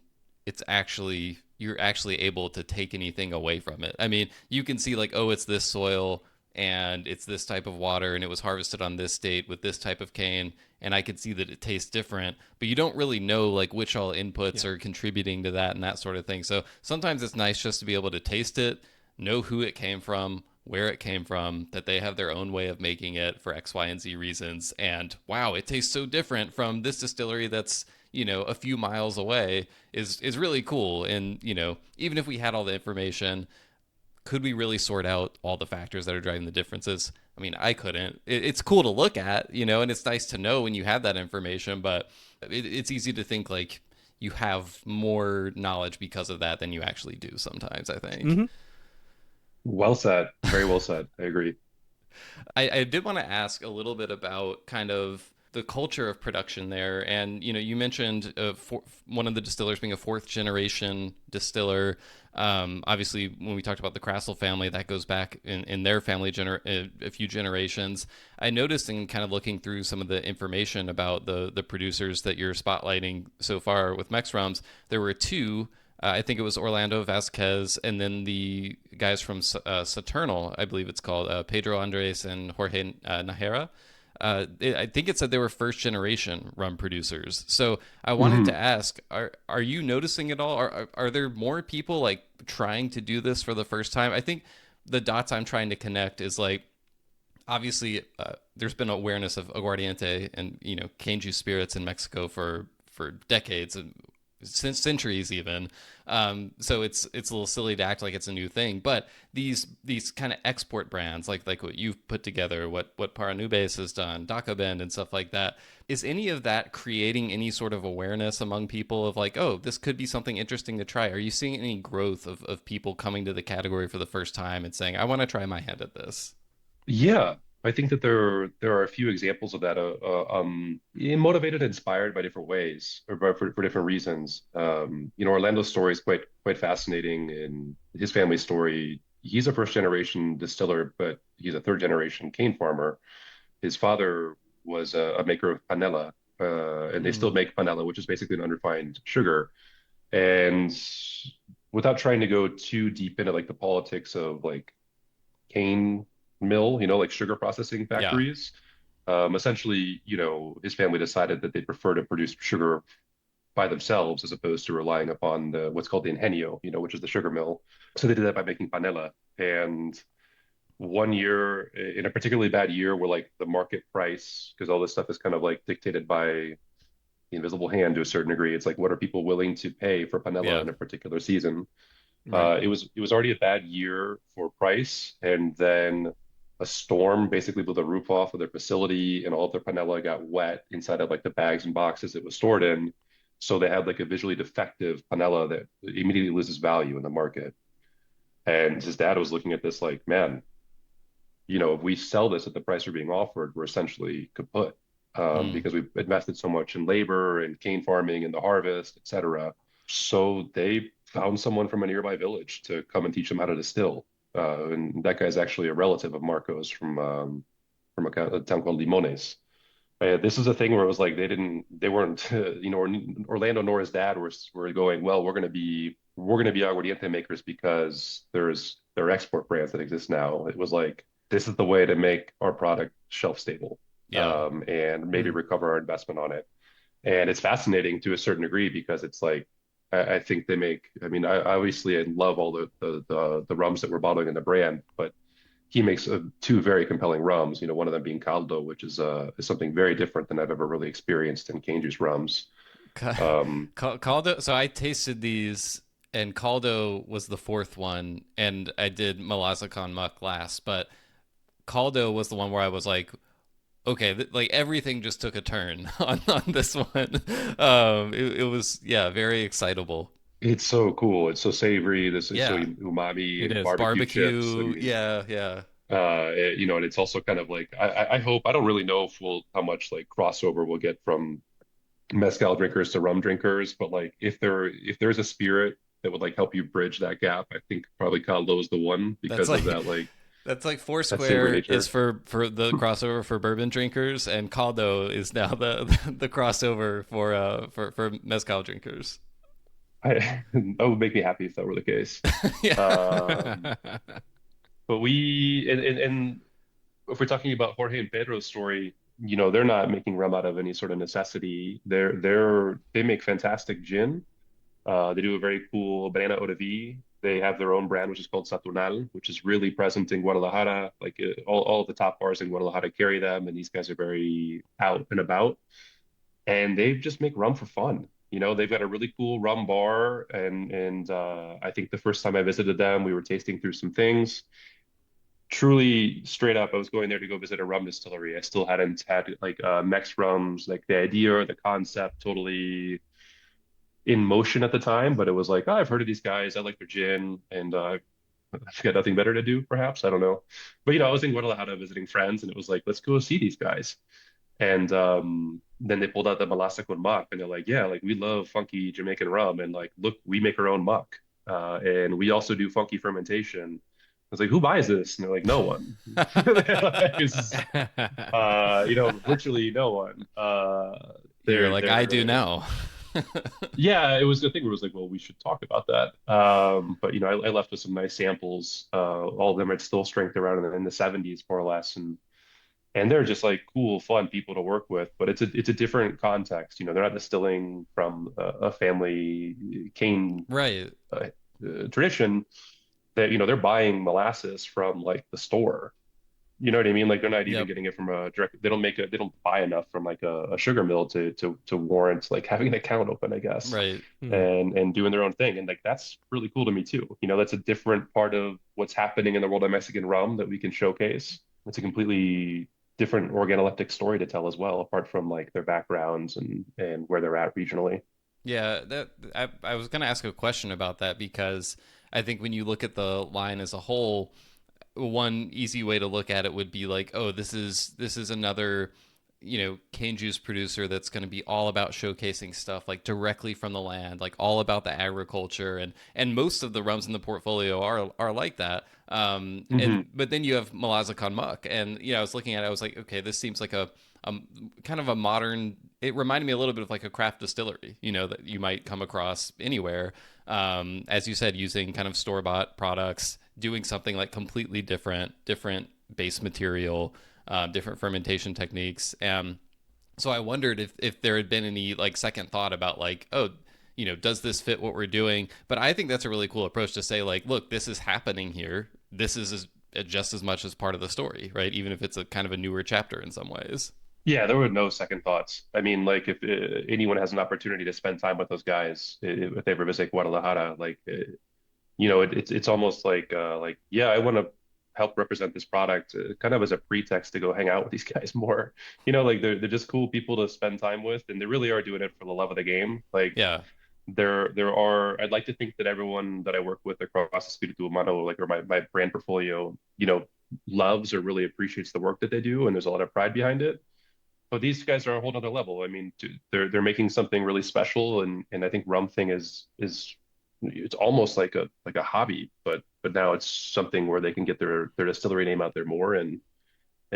you're actually able to take anything away from it. I mean, you can see like, oh, it's this soil and it's this type of water and it was harvested on this date with this type of cane and I could see that it tastes different, but you don't really know like which all inputs Yeah. are contributing to that and that sort of thing. So sometimes it's nice just to be able to taste it, know who it came from, where it came from, that they have their own way of making it for X, Y, and Z reasons. And wow, it tastes so different from this distillery that's, a few miles away is really cool. And, even if we had all the information, could we really sort out all the factors that are driving the differences? I mean, I couldn't. It's cool to look at, and it's nice to know when you have that information, but it's easy to think like you have more knowledge because of that than you actually do sometimes, I think. Hmm. well said, very well said. I agree. I did want to ask a little bit about kind of the culture of production there. And, you mentioned one of the distillers being a fourth generation distiller. Obviously, when we talked about the Crassel family, that goes back in their family a few generations. I noticed in kind of looking through some of the information about the producers that you're spotlighting so far with Mex Rums, there were two. I think it was Orlando Vasquez, and then the guys from Saturnal, I believe it's called, Pedro Andres and Jorge Najera. I think it said they were first generation rum producers. So I wanted to Mhm. ask, are you noticing it all? Are there more people like trying to do this for the first time? I think the dots I'm trying to connect is like obviously there's been awareness of aguardiente and cane juice spirits in Mexico for decades and since centuries even. So it's a little silly to act like it's a new thing, but these kind of export brands like what you've put together, what Paranubes has done, Daca Bend and stuff like that, is any of that creating any sort of awareness among people of like, oh, this could be something interesting to try? Are you seeing any growth of people coming to the category for the first time and saying, I want to try my hand at this? Yeah. I think that there are a few examples of that, motivated, inspired by different ways or for different reasons. Orlando's story is quite fascinating, and his family story. He's a first generation distiller, but he's a third generation cane farmer. His father was a maker of panela, and they still Mm. make panela, which is basically an unrefined sugar. And without trying to go too deep into like the politics of like cane mill, like sugar processing Yeah. factories. Essentially, his family decided that they prefer to produce sugar by themselves as opposed to relying upon what's called the ingenio, which is the sugar mill. So they did that by making panela. And one year, in a particularly bad year, where like the market price, because all this stuff is kind of like dictated by the invisible hand to a certain degree. It's like what are people willing to pay for panela Yeah. in a particular season? Right. It was already a bad year for price, and then a storm basically blew the roof off of their facility, and all of their panela got wet inside of like the bags and boxes it was stored in. So they had like a visually defective panela that immediately loses value in the market. And his dad was looking at this like, man, if we sell this at the price we're being offered, we're essentially kaput, Mm. because we've invested so much in labor and cane farming and the harvest, et cetera. So they found someone from a nearby village to come and teach them how to distill. And that guy's actually a relative of Marco's from a town called Limones. This is a thing where it was like they weren't, Orlando nor his dad were going, well, we're gonna be aguardiente makers because there are export brands that exist now. It was like this is the way to make our product shelf stable, Yeah. and maybe Mm. recover our investment on it. And it's fascinating to a certain degree because it's like I think they make. I mean, I obviously I love all the rums that we're bottling in the brand, but he makes two very compelling rums. One of them being Caldo, which is something very different than I've ever really experienced in cane juice rums. Um, Caldo. So I tasted these, and Caldo was the fourth one, and I did Melaza con Muck last, but Caldo was the one where I was like, okay, like everything just took a turn on this one. It was, yeah, very excitable. it's so cool. It's so savory. This is so Yeah, It umami, is. barbecue chips. I barbecue. mean, Yeah, yeah. and it's also kind of like I hope I don't really know if we'll how much like crossover we'll get from mezcal drinkers to rum drinkers, but like if there's a spirit that would like help you bridge that gap, I think probably Caldo is the one That's because of like that like that's like that savory Foursquare is nature. for the crossover for bourbon drinkers, and Caldo is now the crossover for mezcal drinkers. That would make me happy if that were the case. Yeah. Um, but and if we're talking about Jorge and Pedro's story, they're not making rum out of any sort of necessity. They make fantastic gin. They do a very cool banana eau de vie. They have their own brand, which is called Saturnal, which is really present in Guadalajara. Like all of the top bars in Guadalajara carry them, and these guys are very out and about. And they just make rum for fun. They've got a really cool rum bar, and I think the first time I visited them, we were tasting through some things. Truly straight up, I was going there to go visit a rum distillery. I still hadn't had like Mex rums, like the idea or the concept totally in motion at the time, but it was like, oh, I've heard of these guys. I like their gin, and I've got nothing better to do, perhaps. I don't know. But I was in Guadalajara visiting friends, and it was like, let's go see these guys. And then they pulled out the Melaza con Muck, and they're like, yeah, like we love funky Jamaican rum, and like, look, we make our own muck, and we also do funky fermentation. I was like, who buys this? And they're like, no one. Virtually no one. You're They're like, I do they're now. Yeah, it was the thing where it was like, well, we should talk about that. But I left with some nice samples. All of them are still strength around in the 70s, more or less, and they're just like cool, fun people to work with. But it's a different context. They're not distilling from a family cane Right. tradition. That they're buying molasses from like the store. You know what I mean? Like they're not even Yep. getting it from a direct. They don't buy enough from like a sugar mill to warrant like having an account open, I guess, Right. Hmm. and doing their own thing. And like that's really cool to me too. That's a different part of what's happening in the world of Mexican rum that we can showcase. It's a completely different organoleptic story to tell as well, apart from like their backgrounds and where they're at regionally. Yeah, that I was gonna ask a question about that because I think when you look at the line as a whole, one easy way to look at it would be like, oh, this is another, cane juice producer that's going to be all about showcasing stuff like directly from the land, like all about the agriculture, and most of the rums in the portfolio are like that. And Hmm. but then you have Melaza con Muck, and I was looking at it, I was like, okay, this seems like a kind of a modern. It reminded me a little bit of like a craft distillery, that you might come across anywhere. As you said, using kind of store bought products, doing something like completely different base material, different fermentation techniques. So I wondered if there had been any like second thought about like, oh, does this fit what we're doing? But I think that's a really cool approach to say like, look, this is happening here. This is just as much as part of the story, right? Even if it's a kind of a newer chapter in some ways. Yeah, there were no second thoughts. I mean, like if anyone has an opportunity to spend time with those guys, if they ever visit Guadalajara, like it's almost like yeah, I want to help represent this product, kind of as a pretext to go hang out with these guys more. Like they're just cool people to spend time with, and they really are doing it for the love of the game. Like Yeah. there are, I'd like to think that everyone that I work with across the Espiritu Humano, like or my brand portfolio, loves or really appreciates the work that they do, and there's a lot of pride behind it. But these guys are a whole nother level. I mean, they're making something really special, and I think rum thing is it's almost like a hobby, but now it's something where they can get their distillery name out there more and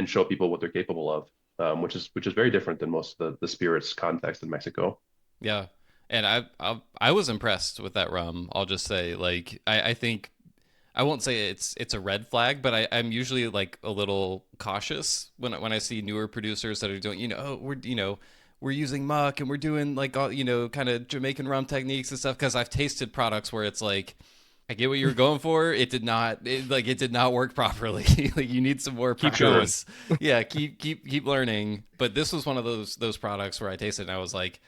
show people what they're capable of, which is very different than most of the spirits context in Mexico. Yeah. And I was impressed with that rum. I'll just say, like, I think I won't say it's a red flag, but I'm usually like a little cautious when I see newer producers that are doing, oh, we're using muck and we're doing like all, kind of Jamaican rum techniques and stuff, because I've tasted products where it's like, I get what you were going for. It did not work properly. Like you need some more Keep going. practice. Yeah, keep learning. But this was one of those products where I tasted and I was like,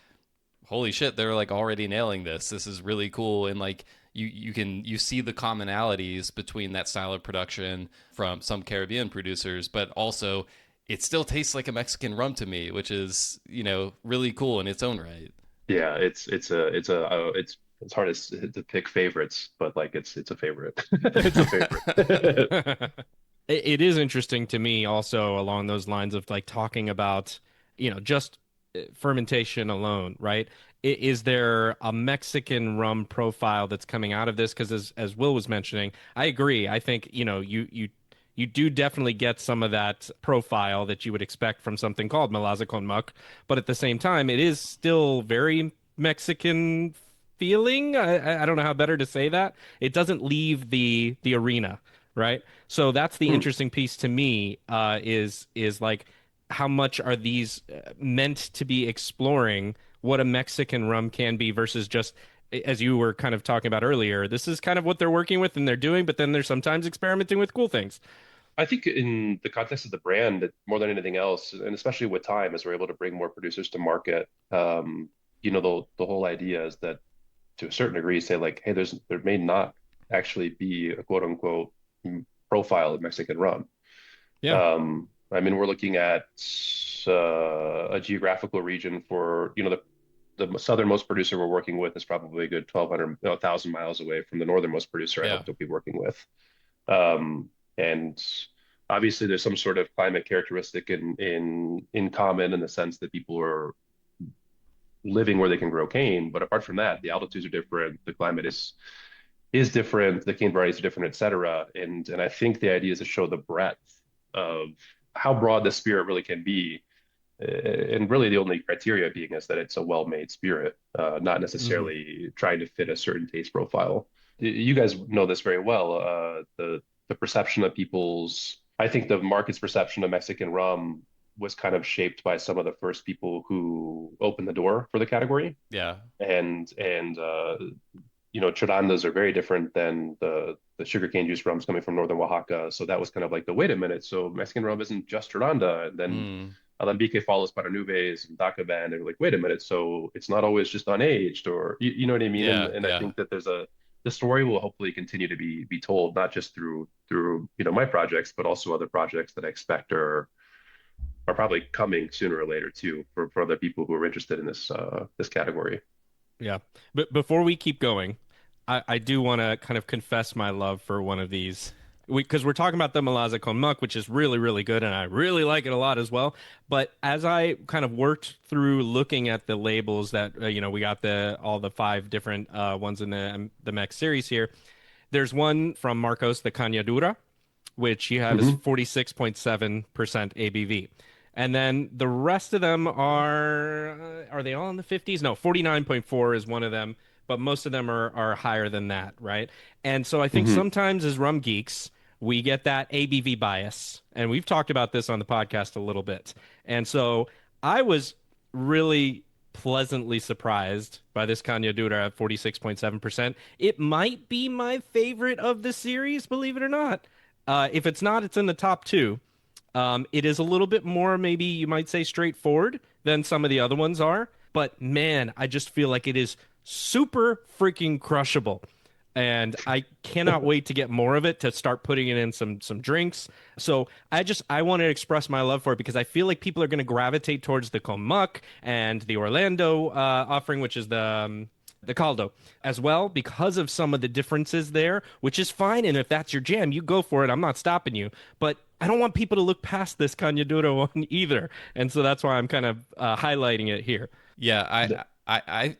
holy shit, they're like already nailing this. This is really cool. And like you see the commonalities between that style of production from some Caribbean producers, but also it still tastes like a Mexican rum to me, which is, really cool in its own right. Yeah, it's hard to pick favorites, but like it's a favorite. It's a favorite. It is interesting to me also along those lines of like talking about, just fermentation alone, right? Is there a Mexican rum profile that's coming out of this? Because as Will was mentioning, I agree. I think, you do definitely get some of that profile that you would expect from something called Melaza con Muck, but at the same time, it is still very Mexican feeling. I don't know how better to say that. It doesn't leave the arena, right? So that's the Hmm. interesting piece to me, is like how much are these meant to be exploring what a Mexican rum can be versus just as you were kind of talking about earlier, this is kind of what they're working with and they're doing, but then they're sometimes experimenting with cool things. I think in the context of the brand, more than anything else, and especially with time, as we're able to bring more producers to market, the whole idea is that to a certain degree, say like, hey, there may not actually be a quote unquote profile of Mexican rum. Yeah. I mean, we're looking at a geographical region for, the southernmost producer we're working with is probably a good 1,200, 1,000 miles away from the northernmost producer I Yeah. hope to be working with. And obviously, there's some sort of climate characteristic in common in the sense that people are living where they can grow cane. But apart from that, the altitudes are different, the climate is different, the cane varieties are different, et cetera. And I think the idea is to show the breadth of how broad the spirit really can be. And really, the only criteria being is that it's a well-made spirit, not Hmm. necessarily trying to fit a certain taste profile. You guys know this very well. The perception of people's, I think the market's perception of Mexican rum was kind of shaped by some of the first people who opened the door for the category. Yeah. And chorandas are very different than the sugarcane juice rums coming from northern Oaxaca. So that was kind of like the wait a minute. So Mexican rum isn't just choranda, and then Mm. Alambique follows para nubes and Daca Band, and we're like, wait a minute, so it's not always just unaged, or you know what I mean? And Yeah. and I Yeah. think that the story will hopefully continue to be told, not just through my projects, but also other projects that I expect are probably coming sooner or later too for other people who are interested in this category. Yeah. But before we keep going, I do want to kind of confess my love for one of these. Because we're talking about the Melaza con Muck, which is really, really good, and I really like it a lot as well. But as I kind of worked through looking at the labels that we got the all the five different ones in the Mex series here. There's one from Marcos, the Cañadura, which you have is Hmm. 46.7% ABV. And then the rest of them are they all in the 50s? No, 49.4 is one of them, but most of them are higher than that, right? And so I think Hmm. sometimes as rum geeks, we get that ABV bias, and we've talked about this on the podcast a little bit. And so I was really pleasantly surprised by this Cañadura at 46.7%. It might be my favorite of the series, believe it or not. If it's not, it's in the top two. It is a little bit more, maybe you might say, straightforward than some of the other ones are. But man, I just feel like it is super freaking crushable. And I cannot wait to get more of it to start putting it in some drinks. So I want to express my love for it because I feel like people are going to gravitate towards the Muck and the Orlando offering, which is the Caldo as well because of some of the differences there, which is fine. And if that's your jam, you go for it. I'm not stopping you. But I don't want people to look past this Cañadura one either. And so that's why I'm kind of highlighting it here. Yeah,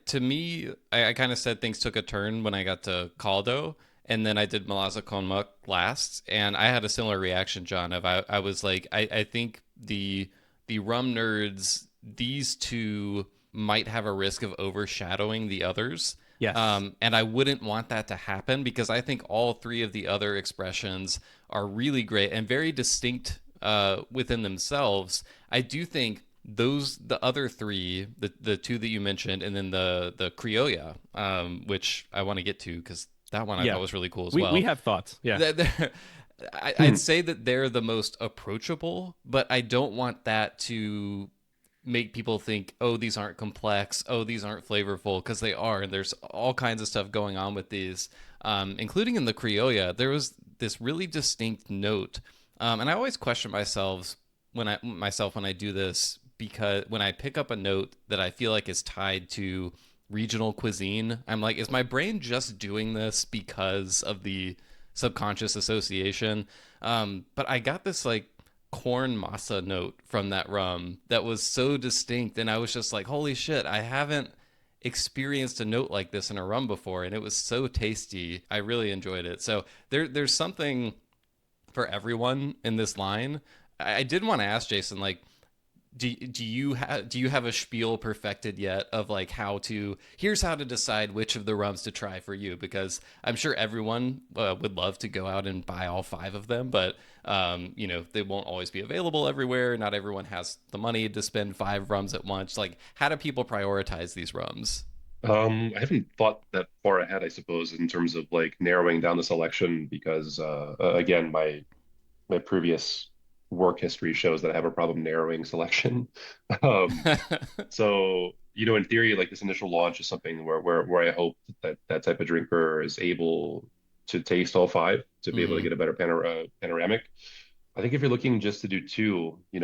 to me, I kind of said things took a turn when I got to Caldo, and then I did Melaza con Muck last, and I had a similar reaction, John. I was like, I think the rum nerds, these two might have a risk of overshadowing the others. Yes. And I wouldn't want that to happen because I think all three of the other expressions are really great and very distinct within themselves. I do think the other three, the two that you mentioned, and then the Criolla, which I want to get to because that one I thought was really cool as well. We have thoughts. Yeah. I'd say that they're the most approachable, but I don't want that to make people think, oh, these aren't complex, oh, these aren't flavorful, because they are. And there's all kinds of stuff going on with these, including in the Criolla. There was this really distinct note, and I always question myself when I do this, because when I pick up a note that I feel like is tied to regional cuisine, I'm like, is my brain just doing this because of the subconscious association? But I got this like corn masa note from that rum that was so distinct, and I was just like, holy shit, I haven't experienced a note like this in a rum before, and it was so tasty. I really enjoyed it. So there's something for everyone in this line. I did want to ask Jason, like, do you have a spiel perfected yet of like here's how to decide which of the rums to try for you? Because I'm sure everyone would love to go out and buy all five of them, but they won't always be available everywhere. Not everyone has the money to spend five rums at once. Like, how do people prioritize these rums? I haven't thought that far ahead, I suppose, in terms of like narrowing down the selection because again, my previous work history shows that I have a problem narrowing selection. Um, so, in theory, like this initial launch is something where I hope that that type of drinker is able to taste all five to be able to Hmm. get a better panoramic. I think if you're looking just to do two, it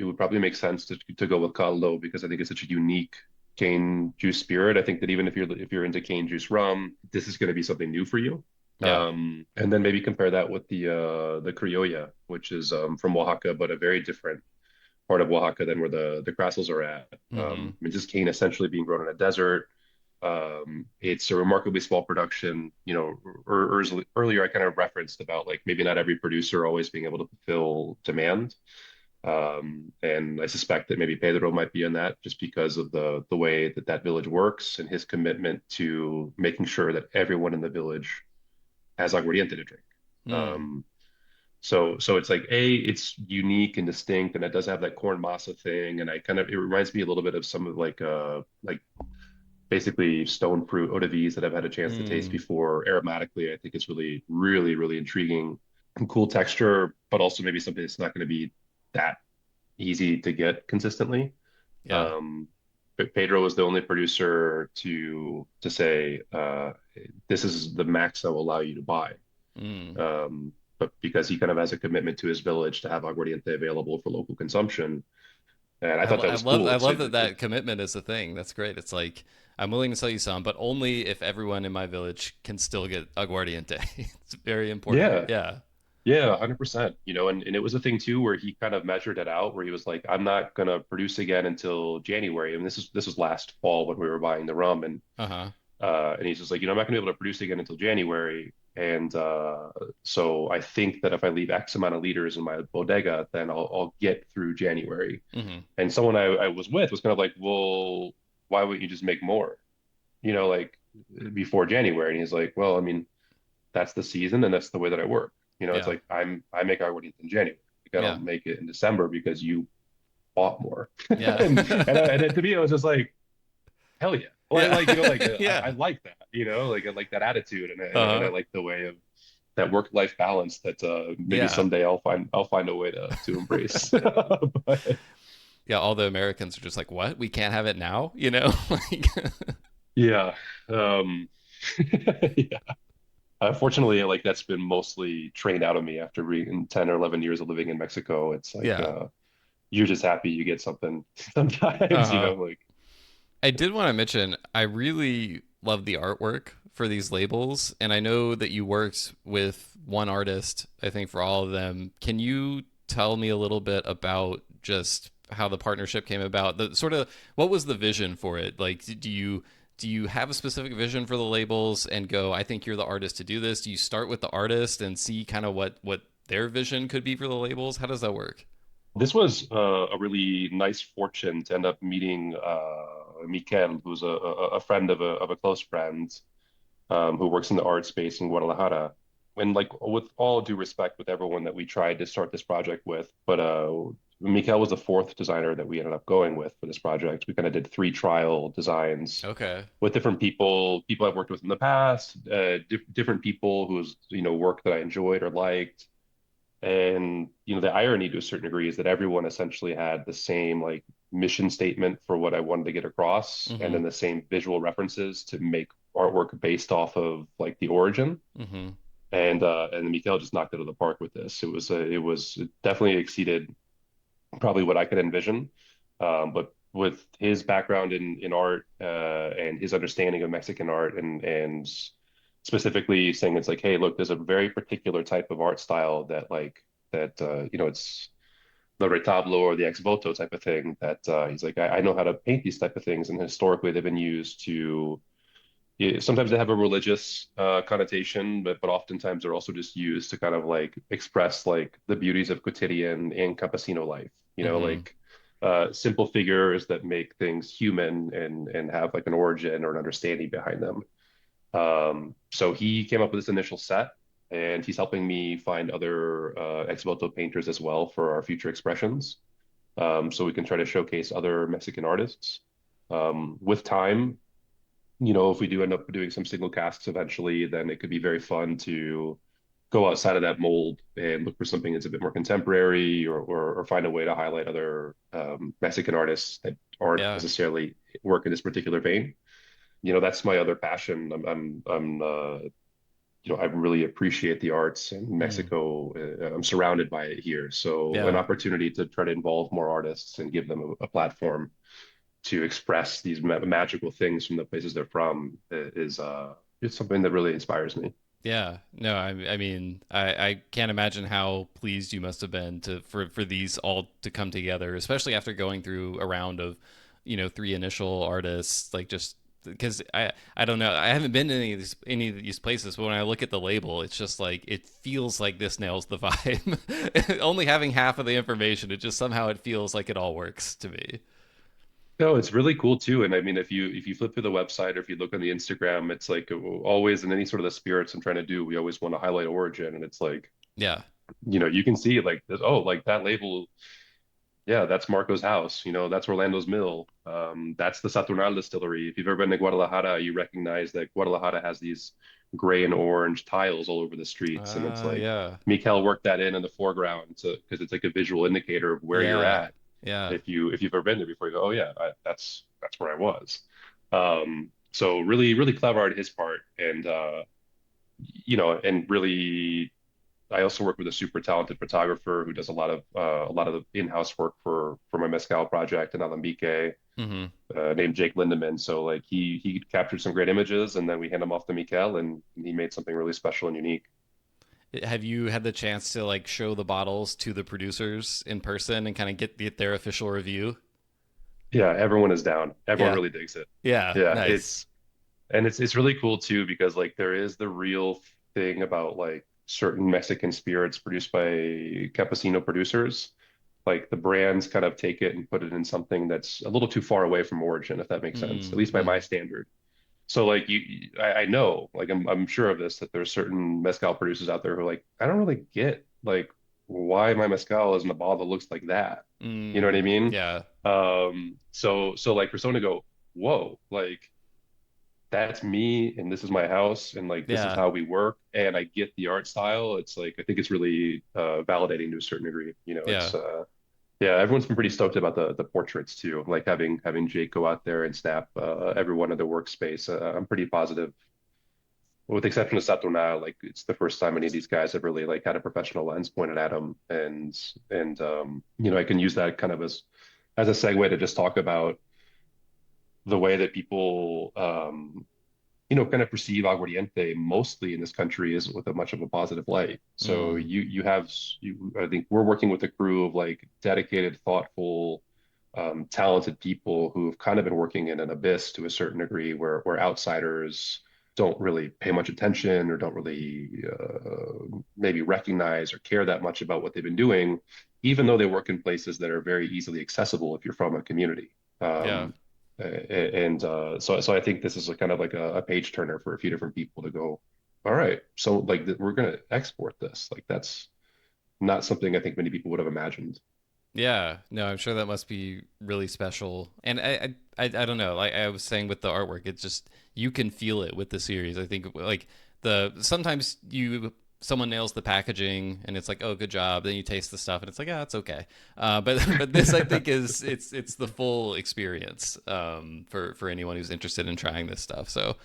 would probably make sense to go with Caldo because I think it's such a unique cane juice spirit. I think that even if you're into cane juice rum, this is going to be something new for you. Yeah. And then maybe compare that with the Criolla, which is from Oaxaca, but a very different part of Oaxaca than where the Crassles are at. Hmm. I mean, just cane essentially being grown in a desert. It's a remarkably small production. Earlier I kind of referenced about like maybe not every producer always being able to fulfill demand. And I suspect that maybe Pedro might be in that just because of the way that that village works and his commitment to making sure that everyone in the village has aguardiente to drink. Mm. Um, so it's like it's unique and distinct, and it does have that corn masa thing, and it reminds me a little bit of some of like basically stone fruit eau de vie that I've had a chance to taste Mm. before. Aromatically, I think it's really, really, really intriguing and cool texture, but also maybe something that's not going to be that easy to get consistently. Yeah. But Pedro was the only producer to say this is the max I will allow you to buy. Mm. But because he kind of has a commitment to his village to have aguardiente available for local consumption, And I thought that was cool. I love that that commitment is a thing. That's great. It's like I'm willing to sell you some, but only if everyone in my village can still get aguardiente. It's very important. Yeah, Yeah. yeah, 100%. And it was a thing too where he kind of measured it out, where he was like, I'm not gonna produce again until January. And this was last fall when we were buying the rum, Uh-huh. and he's just like, I'm not gonna be able to produce again until January. And so I think that if I leave X amount of liters in my bodega, then I'll get through January. Hmm. And someone I was with was kind of like, well, why wouldn't you just make more? Like before January. And he's like, well, I mean, that's the season and that's the way that I work. It's Yeah. like I make aguardiente in January. Like, I Yeah. don't make it in December because you bought more. Yeah. And to me, it was just like, hell yeah. Well, Yeah. I Yeah. like that, like I like that attitude, and I Uh-huh. like the way of that work-life balance that maybe Yeah. someday I'll find a way to embrace. But Yeah, all the Americans are just like, "What? We can't have it now?" You know? Like yeah, um, yeah. Unfortunately, like that's been mostly trained out of me after being 10 or 11 years of living in Mexico. It's like yeah. you're just happy you get something sometimes, Uh-huh. like I did want to mention I really love the artwork for these labels, and I know that you worked with one artist, I think, for all of them. Can you tell me a little bit about just how the partnership came about? The sort of what was the vision for it? Like, do you have a specific vision for the labels and go, I think you're the artist to do this? Do you start with the artist and see kind of what their vision could be for the labels? How does that work? this was a really nice fortune to end up meeting Mikel, who's a friend of a close friend, who works in the art space in Guadalajara. And like with all due respect with everyone that we tried to start this project with, but Mikel was the fourth designer that we ended up going with for this project. We kind of did three trial designs Okay. with different people I've worked with in the past, different people whose work that I enjoyed or liked. And the irony to a certain degree is that everyone essentially had the same like mission statement for what I wanted to get across, and Mm-hmm. then the same visual references to make artwork based off of like the origin. Mm-hmm. And Mikael just knocked it out of the park with this. It definitely exceeded probably what I could envision. But with his background in art, and his understanding of Mexican art, and specifically saying it's like, hey, look, there's a very particular type of art style that it's the retablo or the ex voto type of thing that he's like, I know how to paint these type of things, and historically they've been used to. Yeah, sometimes they have a religious connotation, but oftentimes they're also just used to kind of like express like the beauties of quotidian and campesino life. Mm-hmm. Like simple figures that make things human and have like an origin or an understanding behind them. So he came up with this initial set, and he's helping me find other ex voto painters as well for our future expressions. So we can try to showcase other Mexican artists. With time, if we do end up doing some single casks eventually, then it could be very fun to go outside of that mold and look for something that's a bit more contemporary, or find a way to highlight other Mexican artists that aren't Yeah. necessarily work in this particular vein. That's my other passion. I really appreciate the arts in Mm. Mexico. I'm surrounded by it here. So an Yeah. opportunity to try to involve more artists and give them a platform to express these magical things from the places they're from is it's something that really inspires me. Yeah, no, I mean, I can't imagine how pleased you must have been for these all to come together, especially after going through a round of, three initial artists, like just because I don't know, I haven't been to any of these places, but when I look at the label, it's just like it feels like this nails the vibe. Only having half of the information, it just somehow it feels like it all works to me. No, it's really cool too. And I mean, if you flip through the website or if you look on the Instagram, it's like always in any sort of the spirits I'm trying to do, we always want to highlight origin. And it's like, Yeah. you can see like this, oh, like that label, yeah, that's Marco's house, that's Orlando's mill. That's the Saturnal distillery. If you've ever been to Guadalajara, you recognize that Guadalajara has these gray and orange tiles all over the streets. And it's like Yeah. Mikel worked that in the foreground to because it's like a visual indicator of where you're Yeah. at. Yeah. If you've ever been there before, you go, oh yeah, that's where I was. So really really clever on his part, and and really. I also work with a super talented photographer who does a lot of the in-house work for my mezcal project in Alambique, Hmm. named Jake Lindeman. So like he captured some great images, and then we hand them off to Mikel, and he made something really special and unique. Have you had the chance to like show the bottles to the producers in person and kind of get their official review? Yeah, everyone is down. Everyone Yeah. really digs it. Yeah. Yeah, Nice. it's really cool too because like there is the real thing about like certain Mexican spirits produced by campesino producers. Like the brands kind of take it and put it in something that's a little too far away from origin, if that makes sense, at least by my Mm-hmm. standard. So like I know, like I'm sure of this, that there's certain mezcal producers out there who are like, I don't really get like why my mezcal is in a bottle that looks like that. You know what I Mm, mean? yeah. So like for someone to go, whoa, like that's me and this is my house and like this is Yeah. how we work and I get the art style. It's like I think it's really validating to a certain degree. You know, Yeah. it's yeah, everyone's been pretty stoked about the portraits too. Like having Jake go out there and snap every one of the workspace. I'm pretty positive, with the exception of Saturnal, like it's the first time any of these guys have really like had a professional lens pointed at them, and you know I can use that kind of as a segue to just talk about the way that people you know, kind of perceive aguardiente mostly in this country is with a much of a positive light. So Mm, I think we're working with a crew of like dedicated, thoughtful, talented people who've kind of been working in an abyss to a certain degree where outsiders don't really pay much attention or don't really maybe recognize or care that much about what they've been doing, even though they work in places that are very easily accessible if you're from a community. yeah. So I think this is a kind of like a page turner for a few different people to go, all right, so like we're going to export this. Like that's not something I think many people would have imagined. Yeah. No, I'm sure that must be really special. And I don't know. Like I was saying with the artwork, it's just you can feel it with the series. I think like the sometimes you someone nails the packaging and it's like, oh, good job. Then you taste the stuff and it's like, yeah, it's okay. But but this I think is it's the full experience for anyone who's interested in trying this stuff. So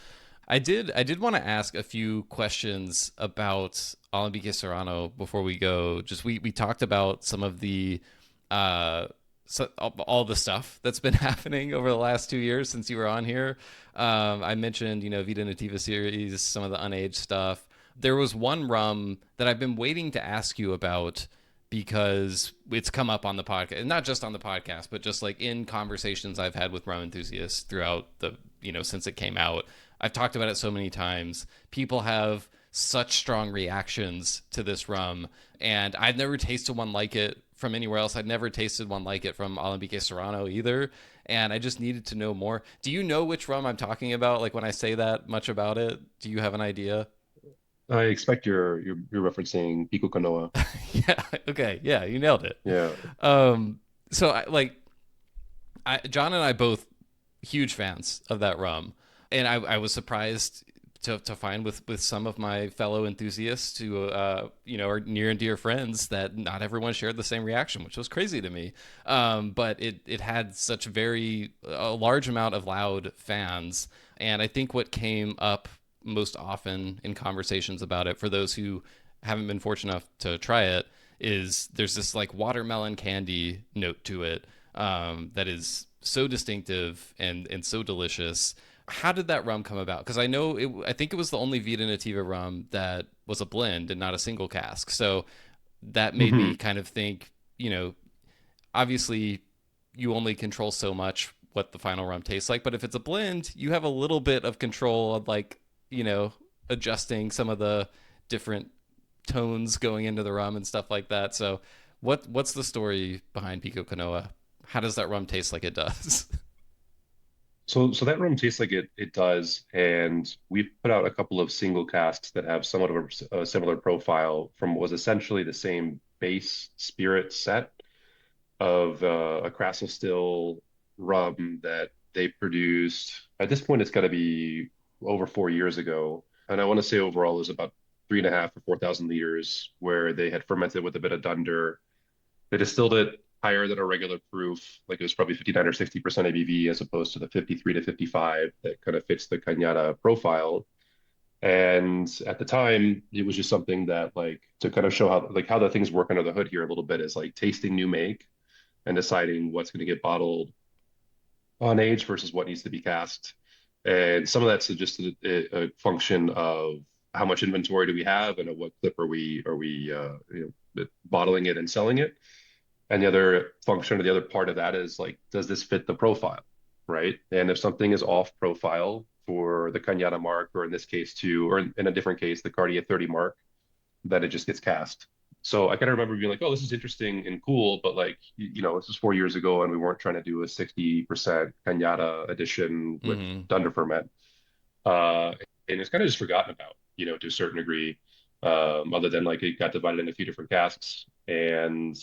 I did want to ask a few questions about Alambique Serrano before we go. Just we talked about some of the so all the stuff that's been happening over the last 2 years since you were on here. I mentioned, Vida Nativa series, some of the unaged stuff. There was one rum that I've been waiting to ask you about because it's come up on the podcast, not just on the podcast, but just like in conversations I've had with rum enthusiasts throughout since it came out. I've talked about it so many times. People have such strong reactions to this rum, and I've never tasted one like it from anywhere else. I'd never tasted one like it from Alambique Serrano either, and I just needed to know more. Do you know which rum I'm talking about? Like when I say that much about it, do you have an idea? I expect you're referencing Pico Canoa. Yeah. Okay. Yeah, you nailed it. Yeah. So John and I both huge fans of that rum, and I was surprised to find with some of my fellow enthusiasts who are near and dear friends that not everyone shared the same reaction, which was crazy to me. But it had such a large amount of loud fans, and I think what came up most often in conversations about it for those who haven't been fortunate enough to try it is there's this like watermelon candy note to it that is so distinctive and so delicious. How did that rum come about? Because I think it was the only Vida Nativa rum that was a blend and not a single cask. So that made me Hmm. kind of think, obviously you only control so much what the final rum tastes like, but if it's a blend, you have a little bit of control of like, adjusting some of the different tones going into the rum and stuff like that. So what's the story behind Pico Canoa? How does that rum taste like it does? So that rum tastes like it does, and we've put out a couple of single casks that have somewhat of a similar profile from what was essentially the same base spirit set of a Crassel still rum that they produced. At this point, it's got to be over 4 years ago, and I want to say overall it was about 3.5 or 4,000 liters, where they had fermented with a bit of dunder. They distilled it higher than a regular proof, like it was probably 59 or 60% ABV as opposed to the 53 to 55 that kind of fits the Cañada profile. And at the time, it was just something that like to kind of show how the things work under the hood here a little bit is like tasting new make and deciding what's going to get bottled on age versus what needs to be cast. And some of that's just a function of how much inventory do we have and at what clip are we bottling it and selling it. And the other function or the other part of that is like, does this fit the profile, right? And if something is off profile for the Cañada mark, or in this case too, or in a different case, the Cartier 30 mark, then it just gets cast. So I kind of remember being like, oh, this is interesting and cool, but like, this is 4 years ago and we weren't trying to do a 60% Cañada edition with Hmm. Thunder ferment. Uh, and it's kind of just forgotten about, to a certain degree, other than like it got divided into a few different casks. And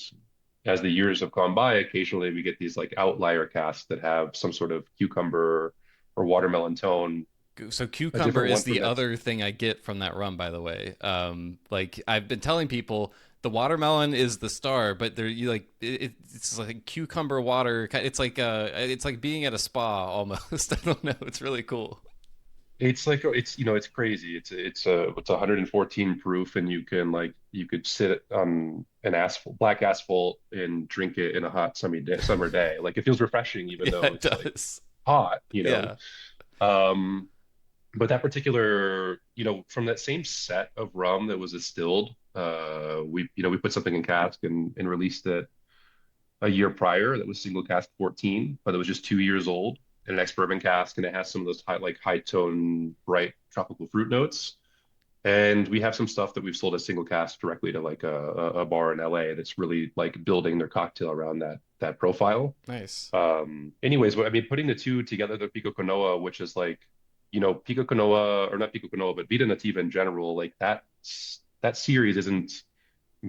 as the years have gone by, occasionally we get these like outlier casks that have some sort of cucumber or watermelon tone, So a cucumber different is one from the that. other thing I get from that rum, by the way. Like I've been telling people, the watermelon is the star, but there you like it's like cucumber water. It's like being at a spa almost. I don't know. It's really cool. It's like it's crazy. It's 114 proof, and you could sit on an asphalt, black asphalt, and drink it in a hot summer day. Like it feels refreshing, even Yeah, though it it's like does. hot. Yeah. Um, but that particular, from that same set of rum that was distilled, we put something in cask and released it a year prior that was single cask 14, but it was just 2 years old in an ex-bourbon cask, and it has some of those high tone, bright tropical fruit notes. And we have some stuff that we've sold as single cask directly to like a bar in LA that's really like building their cocktail around that profile. Nice. Anyways, I mean, putting the two together, the Pico Canoa, which is like, Pico Canoa, or not Pico Canoa, but Vida Nativa in general, like that series isn't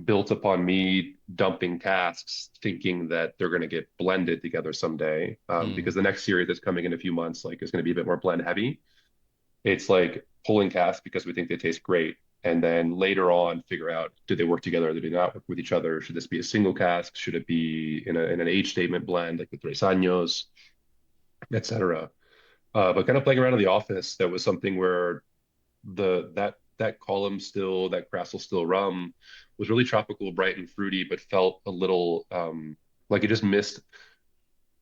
built upon me dumping casks thinking that they're going to get blended together someday. Mm. Because the next series that's coming in a few months, like, is going to be a bit more blend heavy. It's like pulling casks because we think they taste great. And then later on, figure out, do they work together? Do they not work with each other? Should this be a single cask? Should it be in an age statement blend, like the Tres Años, etc.? But kind of playing around in the office, that was something where that column still, that Crassel still rum was really tropical, bright and fruity, but felt a little like it just missed.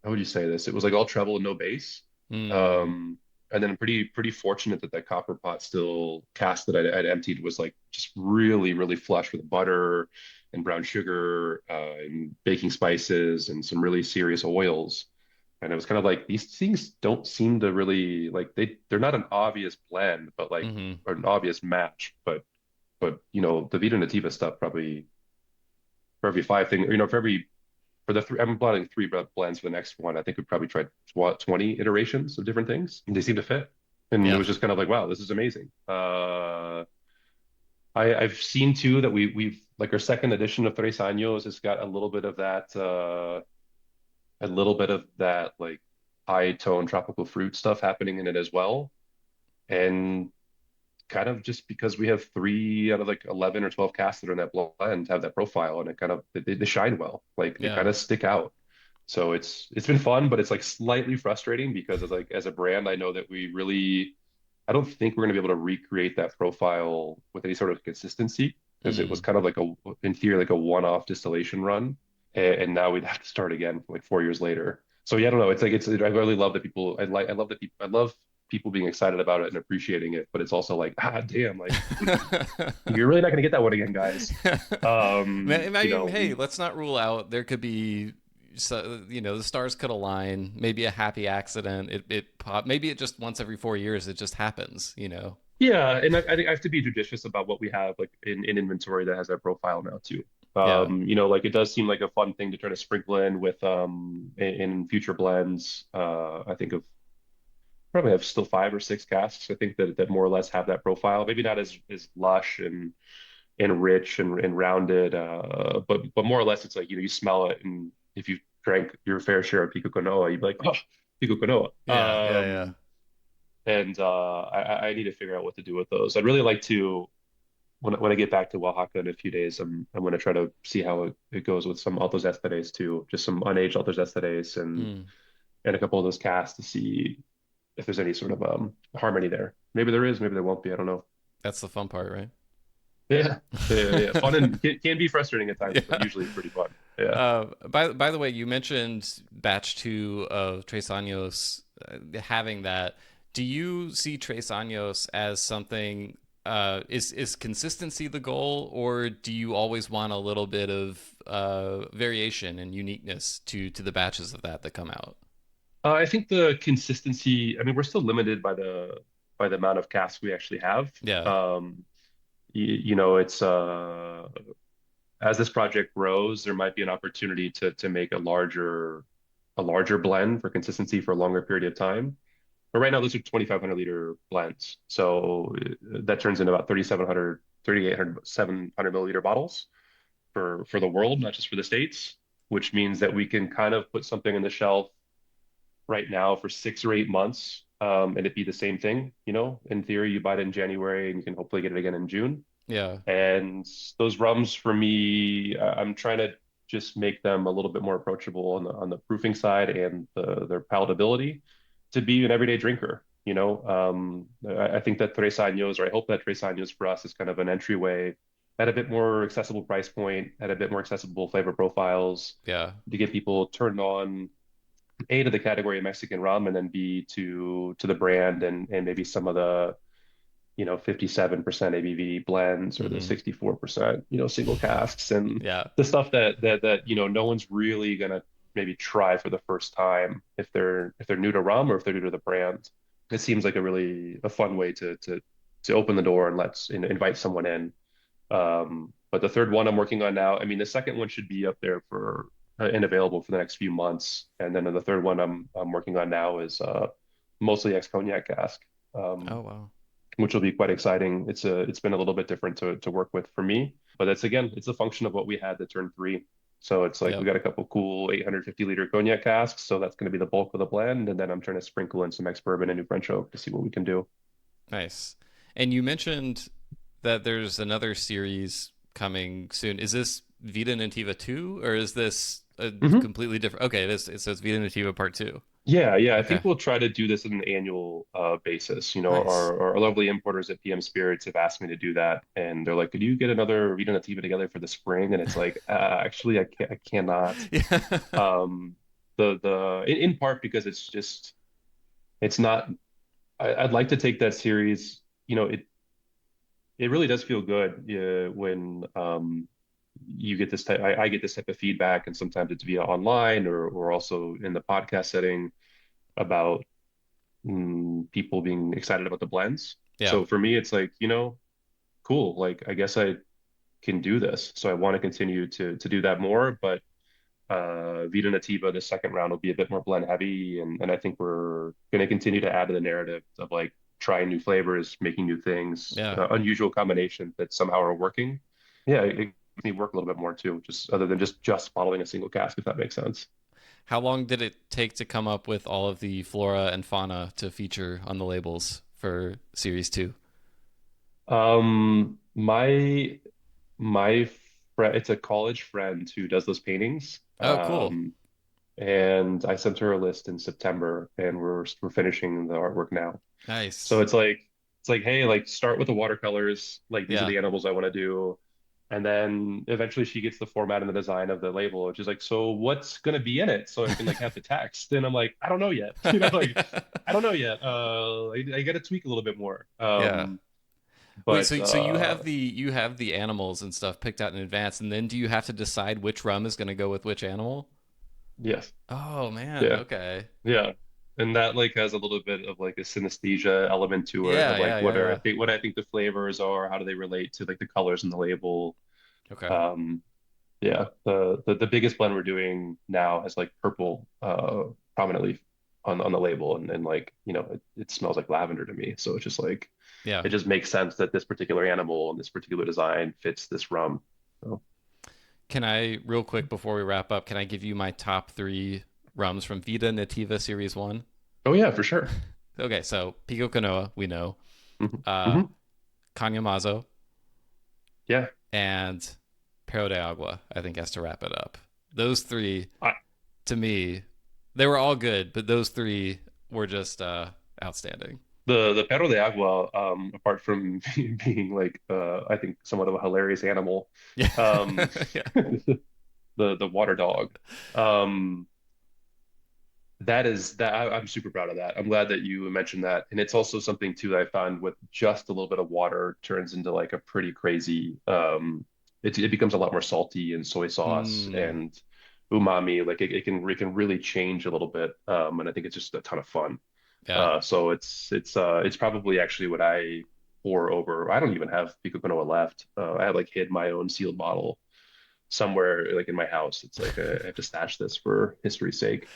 How would you say this? It was like all treble and no bass. Mm. Um, and then pretty fortunate that copper pot still cast that I'd emptied was like just really, really flush with butter and brown sugar and baking spices and some really serious oils. And it was kind of like these things don't seem to really like they're not an obvious blend, but like Hmm. or an obvious match. But the Vida Nativa stuff probably for every five thing, for the three, I'm planning three blends for the next one. I think we probably tried 20 iterations of different things. And they seem to fit. And it Yeah. was just kind of like, wow, this is amazing. I've seen too that we've like our second edition of Tres Años has got a little bit of that like high tone tropical fruit stuff happening in it as well. And kind of just because we have three out of like 11 or 12 casts that are in that blend have that profile, and it kind of they shine well, like they Yeah. kind of stick out. So it's been fun, but it's like slightly frustrating because it's like as a brand, I know that I don't think we're going to be able to recreate that profile with any sort of consistency, because it was Mm. kind of like in theory, like a one-off distillation run. And now we'd have to start again like 4 years later. So yeah, I don't know. It's like, I really love that I love that people, I love people being excited about it and appreciating it, but it's also like, damn, like you're really not going to get that one again, guys. I mean, hey, We let's not rule out there could be, so, the stars could align. Maybe a happy accident. It pop. Maybe it just once every 4 years it just happens. Yeah, and I think I have to be judicious about what we have like in inventory that has that profile now too. Yeah. Like it does seem like a fun thing to try to sprinkle in with in future blends. I think of probably have still 5 or 6 casks. I think that more or less have that profile. Maybe not as lush and rich and rounded, but more or less it's like you smell it, and if you drank your fair share of pico canoa, you'd be like, oh, pico canoa. Yeah. Yeah. Yeah. And I need to figure out what to do with those. I'd really like to when I get back to Oaxaca in a few days. I'm going to try to see how it goes with some Altos Esteres too, just some unaged Altos Esteres Mm. and a couple of those casts to see if there's any sort of harmony there. Maybe there is, maybe there won't be. I don't know. That's the fun part, right? Yeah, yeah. Fun and can be frustrating at times, but Yeah. usually pretty fun. Yeah. By the way, you mentioned batch two of Tres Años having that. Do you see Tres Años as something? Is consistency the goal, or do you always want a little bit of variation and uniqueness to the batches of that come out? I think the consistency, I mean, we're still limited by the amount of casks we actually have. Yeah, It's as this project grows, there might be an opportunity to make a larger blend for consistency for a longer period of time. But right now, those are 2,500 liter blends. So that turns into about 3,700, 3,800, 700 milliliter bottles for the world, not just for the States, which means that we can kind of put something on the shelf right now for 6 or 8 months, and it'd be the same thing. In theory, you buy it in January and you can hopefully get it again in June. yeah, And those rums for me, I'm trying to just make them a little bit more approachable on the proofing side and their palatability to be an everyday drinker. I think that Tres Años, or I hope that Tres Años for us is kind of an entryway at a bit more accessible price point, at a bit more accessible flavor profiles yeah. to get people turned on A to the category of Mexican rum and then B to the brand and maybe some of the 57% ABV blends or the Hmm. 64%, single casks and Yeah. the stuff that no one's really gonna maybe try for the first time if they're new to rum or if they're new to the brand. It seems like a fun way to open the door and invite someone in. But the third one I'm working on now, I mean, the second one should be up there for and available for the next few months. And then the third one I'm working on now is mostly ex-cognac cask. Oh Um, wow. which will be quite exciting. It's been a little bit different to work with for me, but it's a function of what we had that turned three. So it's like we Yep. got a couple cool 850-liter cognac casks, so that's going to be the bulk of the blend, and then I'm trying to sprinkle in some ex bourbon and new French oak to see what we can do. Nice. And you mentioned that there's another series coming soon. Is this Vida Nativa 2 or is this a Hmm. completely different? Okay, it says Vida Nativa Part 2. Yeah, yeah. I Okay. think we'll try to do this on an annual basis. Nice. Our lovely importers at PM Spirits have asked me to do that, and they're like, "Could you get another Vida Nativa together for the spring?" And it's like, actually, I cannot. Yeah. In part because it's not. I'd like to take that series. It really does feel good when you get this type. I get this type of feedback, and sometimes it's via online or also in the podcast setting about people being excited about the blends. Yeah. So for me, it's like, cool. Like I guess I can do this. So I want to continue to do that more. But Vida Nativa, the second round will be a bit more blend heavy, and I think we're going to continue to add to the narrative of like trying new flavors, making new things, Yeah. unusual combinations that somehow are working. Yeah, it makes me work a little bit more too, just other than just bottling a single cask, if that makes sense. How long did it take to come up with all of the flora and fauna to feature on the labels for Series 2? My friend, it's a college friend who does those paintings. Oh, cool. And I sent her a list in September, and we're finishing the artwork now. So Nice. it's like, hey, like start with the watercolors, like these are Yeah. the animals I want to do. And then eventually she gets the format and the design of the label, which is like, so what's gonna be in it? So I can like have the text. And I'm like, I don't know yet. Like I don't know yet. I got to tweak a little bit more. Yeah. Wait, But so you have the animals and stuff picked out in advance, and then do you have to decide which rum is going to go with which animal? yes, Oh man, yeah, okay. yeah. And that like has a little bit of like a synesthesia element to it Yeah, of like yeah, what yeah, are I yeah. think what I think the flavors are, how do they relate to like the colors in the label. Okay. Um, Yeah, the biggest blend we're doing now has like purple prominently on the label, and like it smells like lavender to me. So it's just like Yeah. it just makes sense that this particular animal and this particular design fits this rum. So, Can I, real quick before we wrap up, can I give you my top three rums from Vida Nativa Series 1? oh yeah, for sure. Okay, so Pico Canoa, we know. Hmm. Uh, Hmm. Cañamazo Yeah, and Perro de Agua, I think, has to wrap it up. Those three, I, to me, they were all good, but those three were just outstanding. The perro de agua, apart from being like I think somewhat of a hilarious animal, Yeah. um, Yeah. the water dog, um, I'm super proud of that. I'm glad that you mentioned that, and it's also something too that I found with just a little bit of water turns into like a pretty crazy. It becomes a lot more salty and soy sauce Mm, and umami. Like it can really change a little bit, and I think it's just a ton of fun. yeah. So it's probably actually what I pour over. I don't even have pico canoa left. I have like hid my own sealed bottle somewhere like in my house. It's like I have to stash this for history's sake.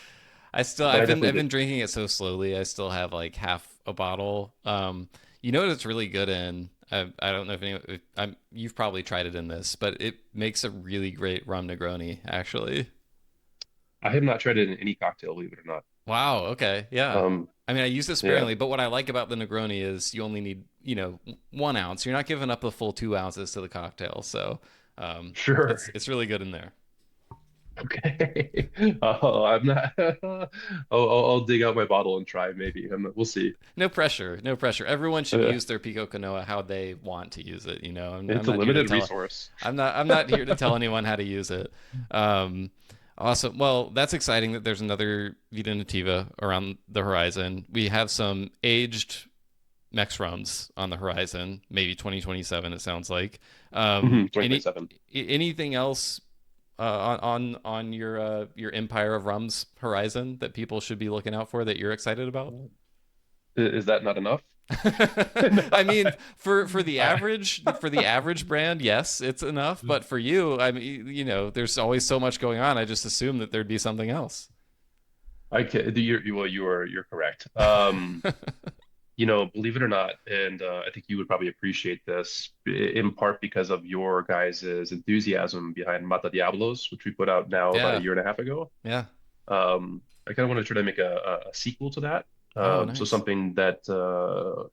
But I I've definitely been did. drinking it so slowly. I still have like half a bottle. You know what it's really good in? I don't know if you've probably tried it in this, but it makes a really great rum Negroni, actually. I have not tried it in any cocktail, believe it or not. Wow. Okay. Yeah. Um, I mean, I use it yeah, sparingly, but what I like about the Negroni is you only need, 1 ounce. You're not giving up the full 2 ounces to the cocktail, so sure. it's really good in there. Okay. Oh, I'm not. I'll dig out my bottle and try maybe. We'll see. No pressure, no pressure. Everyone should Uh, use their pico canoa how they want to use it. I'm it's a not here to limited tell. resource. I'm not here to tell anyone how to use it. Um, Awesome. Well, that's exciting that there's another Vida Nativa around the horizon. We have some aged Mex rums on the horizon, maybe 2027. It sounds like. Any 2027. anything else on your empire of rums horizon that people should be looking out for that you're excited about? Is that not enough? I mean, I, for the average brand, yes, it's enough. But for you, I mean, there's always so much going on. I just assumed that there'd be something else. I can, well, you're correct. Believe it or not, and I think you would probably appreciate this in part because of your guys' enthusiasm behind Mata Diablos, which we put out now about a Yeah, year and a half ago. yeah. I kind of want to try to make a sequel to that. Oh, So nice. something that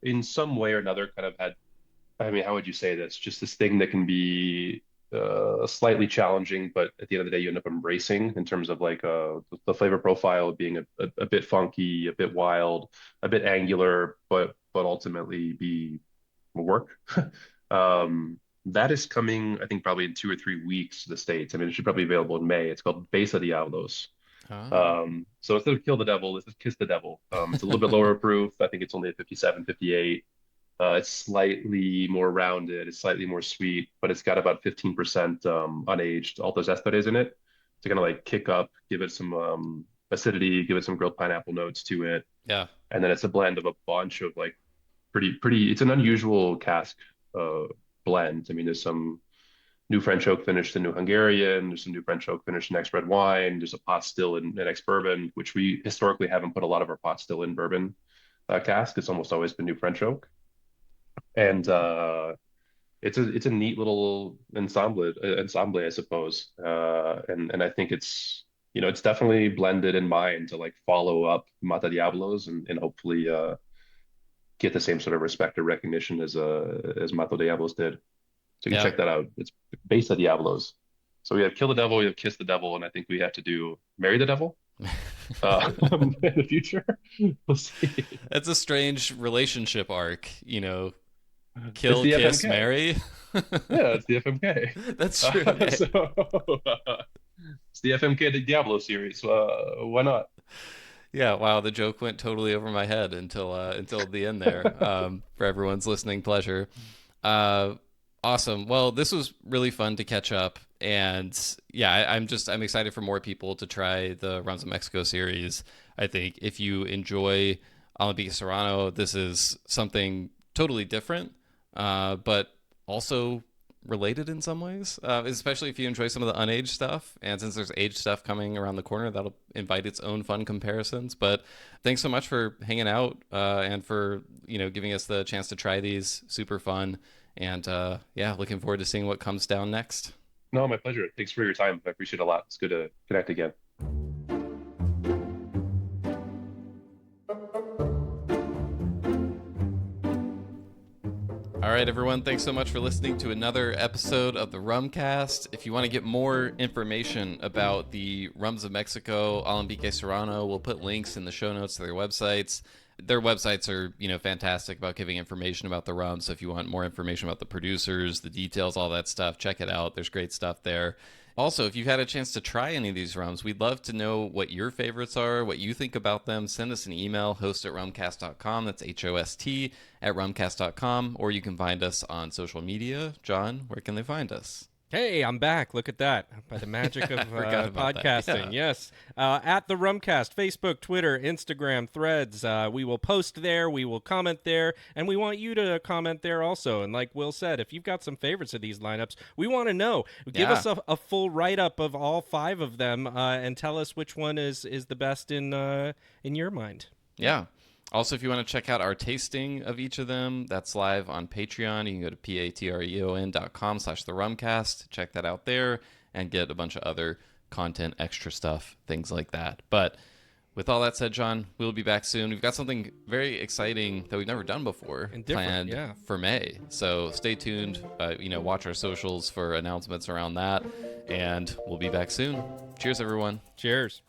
in some way or another kind of had, I mean, how would you say this? Just this thing that can be slightly challenging, but at the end of the day, you end up embracing in terms of like the flavor profile being a bit funky, a bit wild, a bit angular, but ultimately be work. That is coming, I think, probably in 2 or 3 weeks to the States. I mean, it should probably be available in May. It's called Besa Diablos. Oh. So instead of Kill the Devil, this is Kiss the Devil. It's a little bit lower proof. I think it's only at 57, 58. It's slightly more rounded, it's slightly more sweet, but it's got about 15% unaged all those esters in it to kind of like kick up, give it some acidity, give it some grilled pineapple notes to it. Yeah. And then it's a blend of a bunch of like pretty, it's an unusual cask uh, blend. I mean, there's some new French oak finished in New Hungarian. There's some new French oak finished in ex red wine. There's a pot still in ex bourbon, which we historically haven't put a lot of our pot still in bourbon cask. It's almost always been new French oak, and it's a neat little ensemble, I suppose. And I think it's definitely blended in mind to like follow up Mata Diablos and hopefully get the same sort of respect or recognition as Mata Diablos did. So you can Yeah. check that out. It's Besa Diablos. So we have Kill the Devil, we have Kiss the Devil, and I think we have to do Marry the Devil in the future. We'll see. That's a strange relationship arc, It's kill, the kiss, FMK. marry. Yeah, it's the FMK. That's true. So it's the FMK Diablo series. Why not? Yeah, wow, the joke went totally over my head until the end there. For everyone's listening pleasure. Uh, awesome. Well, this was really fun to catch up, and yeah, I'm excited for more people to try the Rums of Mexico series. I think if you enjoy Alambique Serrano, this is something totally different, but also related in some ways, especially if you enjoy some of the unaged stuff. And since there's aged stuff coming around the corner, that'll invite its own fun comparisons. But thanks so much for hanging out and for giving us the chance to try these. Super fun, and yeah, looking forward to seeing what comes down next. No, my pleasure. Thanks for your time. I appreciate it a lot. It's good to connect again. All right, everyone. Thanks so much for listening to another episode of the Rumcast. If you want to get more information about the Rums of Mexico, Alambique Serrano, we'll put links in the show notes to their websites. their websites are, fantastic about giving information about the rum. So if you want more information about the producers, the details, all that stuff, check it out. There's great stuff there. Also, if you've had a chance to try any of these rums, we'd love to know what your favorites are, what you think about them. Send us an email, host@rumcast.com. That's HOST at rumcast.com. Or you can find us on social media. John, where can they find us? Hey, I'm back. Look at that. By the magic of podcasting. Yeah. Yes. At the Rumcast, Facebook, Twitter, Instagram, Threads. We will post there. We will comment there. And we want you to comment there also. And like Will said, if you've got some favorites of these lineups, we want to know. Give us a full write-up of all 5 of them and tell us which one is the best in your mind. Yeah. Also, if you want to check out our tasting of each of them, that's live on Patreon. You can go to patreon.com/therumcast. Check that out there and get a bunch of other content, extra stuff, things like that. But with all that said, John, we'll be back soon. We've got something very exciting that we've never done before planned for May. So stay tuned. Watch our socials for announcements around that. And we'll be back soon. Cheers, everyone. Cheers.